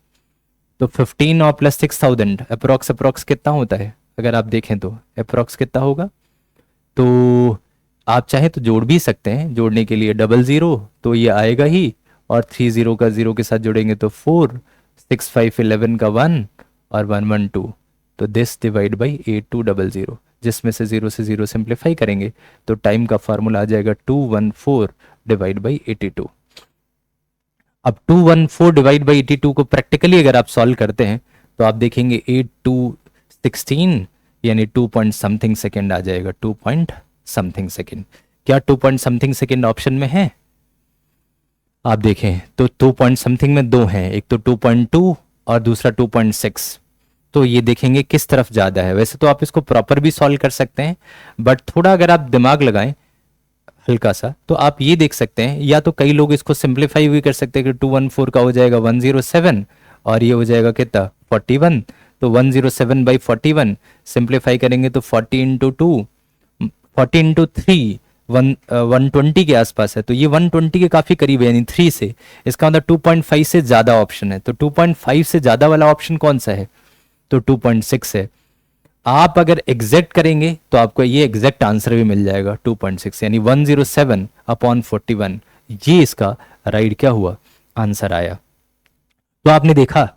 तो 15 और प्लस 6000 अप्रोक्स कितना होता है, अगर आप देखें तो अप्रोक्स कितना होगा। तो आप चाहे तो जोड़ भी सकते हैं, जोड़ने के लिए 00 तो ये आएगा ही, और 30 का 0 के साथ जोड़ेंगे तो 4, 6 5 11 का 1 और 1 1 2, तो दिस डिवाइड बाई 8200, जिसमें से 0 से 0 सिंप्लीफाई करेंगे तो टाइम का फार्मूला आ जाएगा 214 डिवाइड बाई 82। अब 214 डिवाइड बाई 82 को प्रैक्टिकली अगर आप सॉल्व करते हैं तो आप देखेंगे 8216 यानी 2 पॉइंट समथिंग सेकेंड आ जाएगा, 2 पॉइंट समथिंग सेकेंड। क्या 2 पॉइंट समथिंग सेकेंड ऑप्शन में है, आप देखें तो 2 पॉइंट समथिंग में दो हैं, एक तो 2.2 और दूसरा 2.6। तो ये देखेंगे किस तरफ ज़्यादा है। वैसे तो आप इसको प्रॉपर भी सॉल्व कर सकते हैं, बट थोड़ा अगर आप दिमाग लगाएं हल्का सा तो आप ये देख सकते हैं, या तो कई लोग इसको सिंप्लीफाई भी कर सकते हैं कि 214 का हो जाएगा 107 और ये हो जाएगा कितना 41। तो 107 बाई 41 सिंप्लीफाई करेंगे तो 40 इंटू 2, 40 इंटू 3 120 के आसपास है, तो ये 120 के काफी करीब है, यानी 3 से इसका मतलब 2.5 से ज्यादा ऑप्शन है। तो 2.5 से ज्यादा वाला ऑप्शन कौन सा है, तो 2.6 है। आप अगर एग्जैक्ट करेंगे तो आपको ये एग्जैक्ट आंसर भी मिल जाएगा 2.6, यानी 107 अपॉन 41, ये इसका राइट क्या हुआ आंसर आया। तो आपने देखा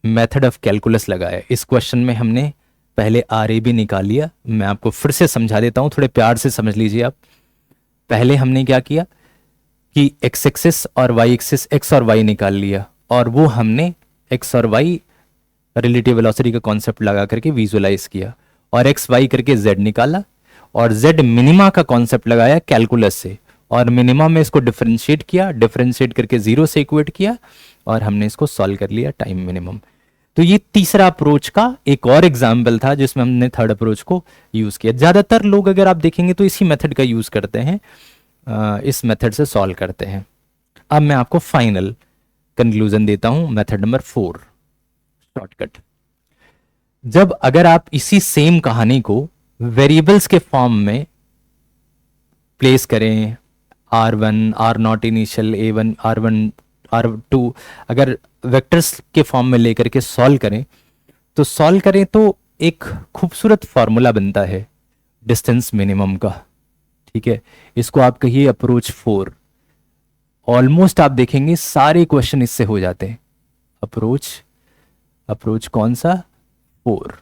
मेथड ऑफ कैलकुलस लगाया इस क्वेश्चन में, हमने पहले आर ए बी निकाल लिया। मैं आपको फिर से समझा देता हूं, थोड़े प्यार से समझ लीजिए आप। पहले हमने क्या किया कि एक्स एक्सिस और वाई एक्सिस, एक्स और वाई निकाल लिया, और वो हमने एक्स और वाई रिलेटिव वेलोसिटी का कॉन्सेप्ट लगा करके विजुअलाइज किया, और एक्स वाई करके जेड निकाला, और जेड मिनिमा का कॉन्सेप्ट लगाया कैलकुलस से, और मिनिमा में इसको डिफरेंशिएट किया, डिफरेंशिएट करके जीरो से इक्वेट किया, और हमने इसको सॉल्व कर लिया टाइम मिनिमम। तो ये तीसरा अप्रोच का एक और एग्जाम्पल था जिसमें हमने थर्ड अप्रोच को यूज किया। ज्यादातर लोग अगर आप देखेंगे तो इसी मेथड का यूज करते हैं, इस मेथड से सॉल्व करते हैं। अब मैं आपको फाइनल कंक्लूजन देता हूं, मेथड नंबर 4 शॉर्टकट। जब अगर आप इसी सेम कहानी को वेरिएबल्स के फॉर्म में प्लेस करें, R1 R0 initial A1 R1 R2, अगर वेक्टर्स के फॉर्म में लेकर के सॉल्व करें तो एक खूबसूरत फॉर्मूला बनता है डिस्टेंस मिनिमम का। ठीक है, इसको आप कहिए अप्रोच 4। ऑलमोस्ट आप देखेंगे सारे क्वेश्चन इससे हो जाते हैं। अप्रोच कौन सा 4।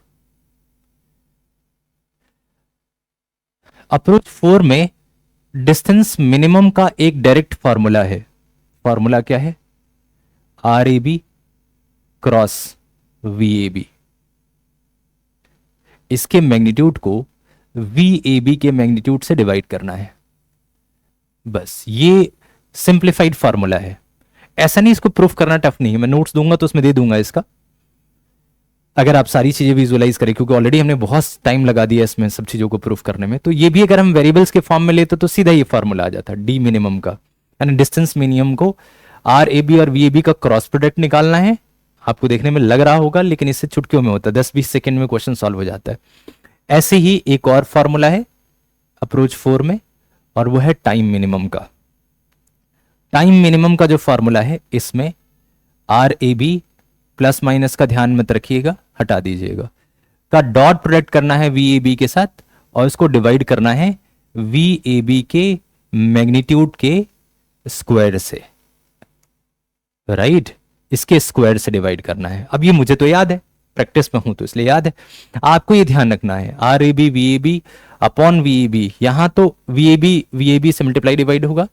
अप्रोच 4 में डिस्टेंस मिनिमम का एक डायरेक्ट फॉर्मूला है। फॉर्मूला क्या है, R A B cross V A B. इसके मैग्नीट्यूड को वी ए बी के मैग्नीट्यूड से डिवाइड करना है, बस ये सिंप्लीफाइड फॉर्मूला है। ऐसा नहीं, इसको प्रूफ करना टफ नहीं है, मैं नोट्स दूंगा तो उसमें दे दूंगा इसका, अगर आप सारी चीजें विजुअलाइज करें, क्योंकि ऑलरेडी हमने बहुत टाइम लगा दिया इसमें सब चीजों को प्रूफ करने में। तो ये भी अगर हम वेरिएबल्स के फॉर्म में लेते तो सीधा ये फॉर्मूला आ जाता डी मिनिमम का, यानी डिस्टेंस मिनिमम को आर ए बी और वी ए बी का क्रॉस प्रोडक्ट निकालना है। आपको देखने में लग रहा होगा, लेकिन इससे चुटकियों में होता है, 10-20 सेकंड में क्वेश्चन सॉल्व हो जाता है। ऐसे ही एक और फॉर्मूला है अप्रोच 4 में, और वो है टाइम मिनिमम का। टाइम मिनिमम का जो फॉर्मूला है, इसमें R A B plus minus का ध्यान मत रखिएगा, हटा दीजिएगा, का डॉट प्रोडक्ट करना है वी ए बी के साथ, और इसको डिवाइड करना है वी ए बी के मैग्नीट्यूड के स्क्वायर से, राइट इसके स्क्वायर से डिवाइड करना है। अब ये मुझे तो याद है, प्रैक्टिस में हूं तो इसलिए याद है, आपको ये ध्यान रखना है R A B upon V A B. यहां तो वी ए बी से मल्टीप्लाई डिवाइड होगा,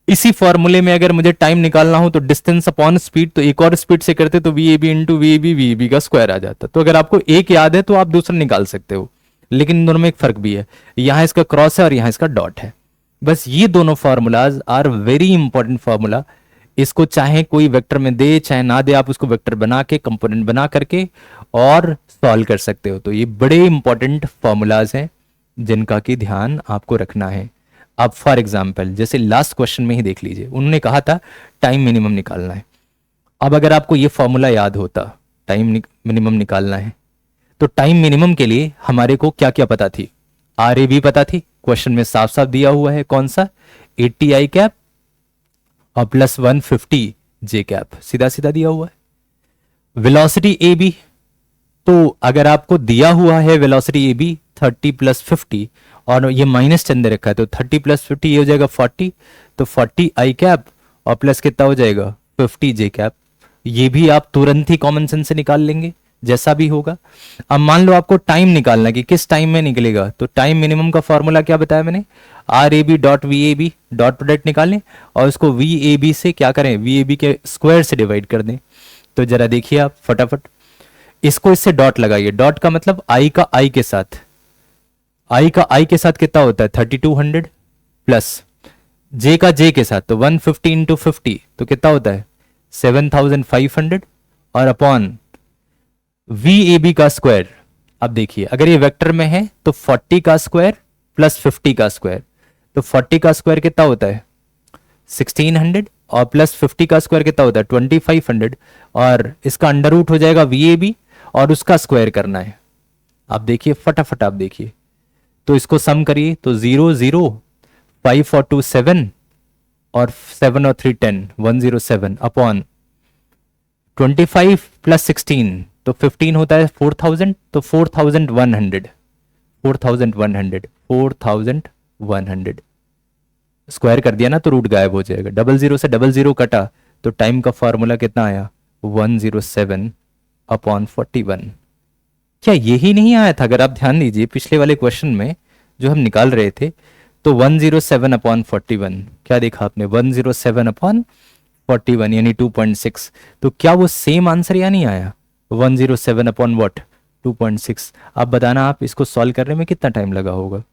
इसी फॉर्मूले में अगर मुझे टाइम निकालना हो तो डिस्टेंस अपॉन स्पीड, तो एक और स्पीड से करते तो V A B into V A B का स्क्वायर आ जाता। तो अगर आपको एक याद है तो आप दूसरा निकाल सकते हो, लेकिन इन दोनों में एक फर्क भी है, यहाँ इसका क्रॉस है और यहाँ इसका डॉट है। बस ये दोनों formulas are very important formula. इसको चाहे कोई वेक्टर में दे चाहे ना दे, आप उसको वेक्टर बना के कंपोनेंट बना करके और सॉल्व कर सकते हो। तो ये बड़े इंपॉर्टेंट फार्मूलाज हैं जिनका कि ध्यान आपको रखना है। अब फॉर एग्जाम्पल जैसे लास्ट क्वेश्चन में ही देख लीजिए, उन्होंने कहा था टाइम मिनिमम निकालना है। अब अगर आपको ये फॉर्मूला याद होता, टाइम मिनिमम निकालना है, तो टाइम मिनिमम के लिए हमारे को क्या क्या पता थी? आर ए बी पता थी, क्वेश्चन में साफ साफ दिया हुआ है, कौन सा? 80 आई कैप और प्लस 150 जे कैप, सीधा सीधा दिया हुआ है। वेलोसिटी ए बी, तो अगर आपको दिया हुआ है वेलोसिटी ए बी 30 प्लस 50 और ये माइनस चिन्ह दे रखा है, तो 30 प्लस 50 ये हो जाएगा 40, तो 40 आई कैप और प्लस कितना हो जाएगा 50 जे कैप। ये भी आप तुरंत ही कॉमन सेंस से निकाल लेंगे जैसा भी होगा। अब मान लो आपको टाइम निकालना कि किस टाइम में निकलेगा, तो टाइम मिनिमम का फॉर्मूला क्या बताया मैंने? R A B dot V A B, dot product निकालें और उसको वी ए बी से क्या करें, वी ए बी के स्क्वायर से डिवाइड कर दें। तो जरा देखिए आप फटाफट, इसको इससे डॉट लगाइए। डॉट का मतलब आई का आई के साथ, आई का आई के साथ कितना होता है 3200 प्लस जे का जे के साथ, तो 150 इंटू 50 तो कितना होता है 7500 और अपॉन वी ए बी का स्क्वायर। अब देखिए अगर ये वेक्टर में है तो 40 का स्क्वायर प्लस 50 का स्क्वायर, तो 40 का स्क्वायर कितना होता है 1600 और प्लस 50 का स्क्वायर कितना होता है 2500 और इसका अंडर रूट हो जाएगा वी ए बी और उसका स्क्वायर करना है। आप देखिए फटाफट, आप देखिए तो इसको सम करिए तो 0 0 5 और 2 7 और 7 और 3 10 107 अपॉन 25 प्लस 16 तो 15 होता है 4000, तो 4100 स्क्वायर कर दिया ना तो रूट गायब हो जाएगा। 00 से 00 कटा तो टाइम का फॉर्मूला कितना आया 107 अपॉन 41। क्या यही नहीं आया था? अगर आप ध्यान दीजिए पिछले वाले क्वेश्चन में जो हम निकाल रहे थे, तो 107 अपॉन 41, क्या देखा आपने 107 अपॉन 41 यानी 2.6। तो क्या वो सेम आंसर या नहीं आया 107 अपॉन व्हाट 2.6? आप बताना, आप इसको सॉल्व करने में कितना टाइम लगा होगा?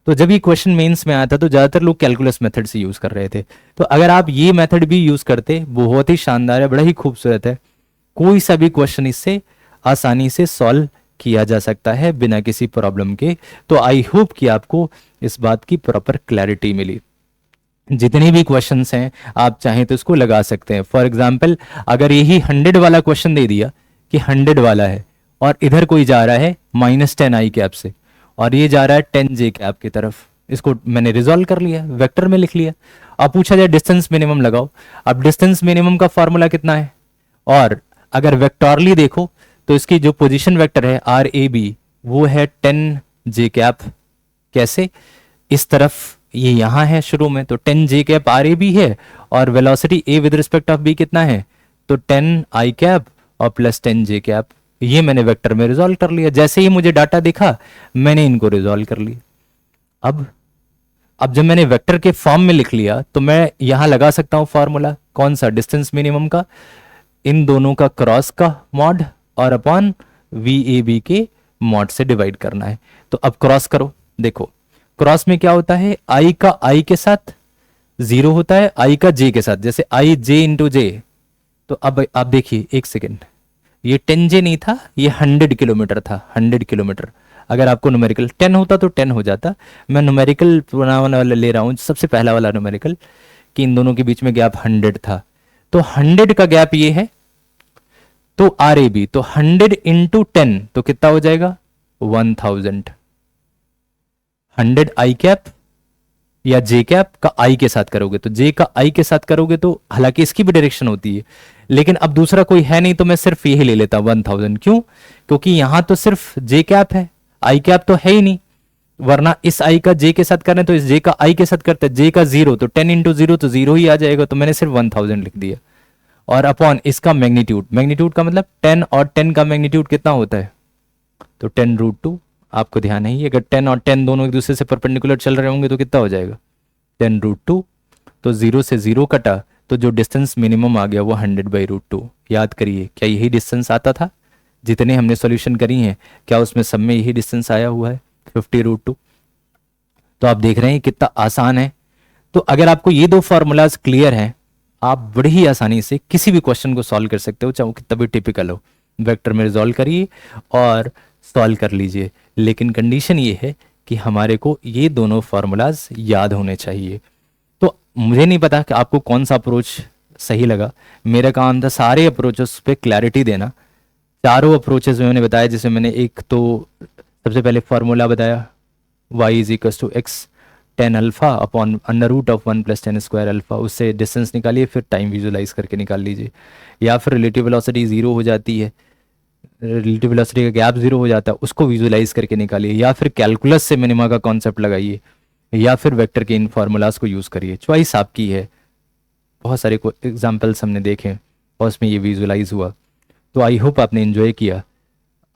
तो जब ये क्वेश्चन मेंस में आया था तो ज्यादातर लोग कैलकुलस मेथड से यूज कर रहे थे। तो अगर आप ये मेथड भी यूज करते, बहुत ही शानदार है, बड़ा ही खूबसूरत है। कोई सा भी क्वेश्चन इससे आसानी से सॉल्व किया जा सकता है बिना किसी प्रॉब्लम के। तो आई होप कि आपको इस बात की प्रॉपर क्लैरिटी मिली। जितने भी क्वेश्चंस हैं आप चाहें तो इसको लगा सकते हैं। फॉर एग्जांपल अगर यही 100 वाला क्वेश्चन दे दिया कि 100 वाला है और इधर कोई जा रहा है -10 आई कैप से और ये जा रहा है 10 जे कैप की तरफ, इसको मैंने रिजॉल्व कर लिया, वेक्टर में लिख लिया। अब पूछा जाए डिस्टेंस मिनिमम लगाओ, अब डिस्टेंस मिनिमम का फॉर्मूला कितना है? और अगर वेक्टोरली देखो तो इसकी जो पोजीशन वेक्टर है आर ए बी वो है 10 जे कैप। कैसे? इस तरफ ये यहां है शुरू में, तो 10 J cap R A B है और velocity A with respect of B कितना है, तो 10 आई कैप और प्लस 10 जे कैप। ये मैंने वेक्टर में रिजॉल्व कर लिया। जैसे ही मुझे डाटा दिखा मैंने इनको रिजॉल्व कर लिया। अब जब मैंने वेक्टर के फॉर्म में लिख लिया तो मैं यहां लगा सकता हूं फॉर्मूला, कौन सा? डिस्टेंस मिनिमम का, इन दोनों का क्रॉस का मॉड और अपॉन वी ए बी के मॉड से डिवाइड करना है। तो अब क्रॉस करो, देखो क्रॉस में क्या होता है, आई का आई के साथ 0 होता है, आई का जे के साथ, जैसे आई जे इंटू जे। तो अब आप देखिए एक सेकेंड, ये 10 जे नहीं था, ये 100 किलोमीटर था, 100 किलोमीटर। अगर आपको न्यूमेरिकल 10 होता तो 10 हो जाता। मैं न्यूमेरिकल वाला ले रहा हूं, सबसे पहला वाला न्यूमेरिकल, कि इन दोनों के बीच में गैप 100 था। तो 100 का गैप ये है, तो आर ए बी, तो 100 इंटू 10 तो कितना हो जाएगा 1000। 100 आई कैप या जे कैप का आई के साथ करोगे, तो जे का आई के साथ करोगे तो हालांकि इसकी भी डायरेक्शन होती है, लेकिन अब दूसरा कोई है नहीं तो मैं सिर्फ यही ले लेता 1000। क्यों? क्योंकि यहां तो सिर्फ जे कैप है, आई कैप तो है ही नहीं, वरना इस आई का जे के साथ करें तो इस जे का आई के साथ करते, जे का 0 तो 10 इंटू 0 तो 0 ही आ जाएगा, तो मैंने सिर्फ 1000 लिख दिया। और अपॉन इसका मैग्नीट्यूड, मैग्नीट्यूड का मतलब 10 और 10 का मैग्नीट्यूड कितना होता है, तो 10√2। आपको ध्यान है, अगर 10 और 10 दोनों एक दूसरे से परपेंडिकुलर चल रहे होंगे तो कितना हो जाएगा 10√2। तो 0 से 0 कटा, तो जो डिस्टेंस मिनिमम आ गया वो 100/√2। याद करिए, क्या यही डिस्टेंस आता था? जितने हमने सॉल्यूशन करी हैं, क्या उसमें सब में यही डिस्टेंस आया हुआ है, 50√2? तो आप देख रहे हैं कितना आसान है। तो अगर आपको ये दो फार्मूलाज क्लियर हैं, आप बड़ी ही आसानी से किसी भी क्वेश्चन को सॉल्व कर सकते हो, चाहे वो कितना भी टिपिकल हो। वेक्टर में रिजॉल्व करिए और सॉल्व कर लीजिए। लेकिन कंडीशन ये है कि हमारे को ये दोनों फार्मूलाज याद होने चाहिए। तो मुझे नहीं पता कि आपको कौन सा अप्रोच सही लगा। मेरा काम था सारे अप्रोचेस पे क्लैरिटी देना। चारों अप्रोचेस में मैंने बताया, जैसे मैंने एक तो सबसे पहले फार्मूला बताया, y = x tan alpha upon √1 + tan square alpha, उससे डिस्टेंस निकालिए, फिर टाइम विजुलाइज करके निकाल लीजिए। या फिर रिलेटिव वेलोसिटी 0 हो जाती है, रिलेटिव वेलोसिटी का गैप 0 हो जाता है, उसको विजुलाइज करके निकालिए। या फिर कैलकुलस से मिनिमा का कॉन्सेप्ट लगाइए, या फिर वेक्टर के इन फार्मूलाज को यूज़ करिए। चॉइस आपकी है। बहुत सारे को एग्जाम्पल्स हमने देखे और उसमें ये विजुलाइज हुआ। तो आई होप आपने इन्जॉय किया।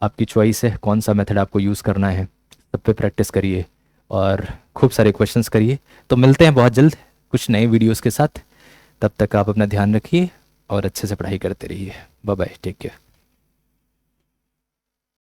आपकी चॉइस है कौन सा मेथड आपको यूज़ करना है। सब पे प्रैक्टिस करिए और खूब सारे क्वेश्चंस करिए। तो मिलते हैं बहुत जल्द कुछ नए वीडियोस के साथ। तब तक आप अपना ध्यान रखिए और अच्छे से पढ़ाई करते रहिए। Bye bye, take care.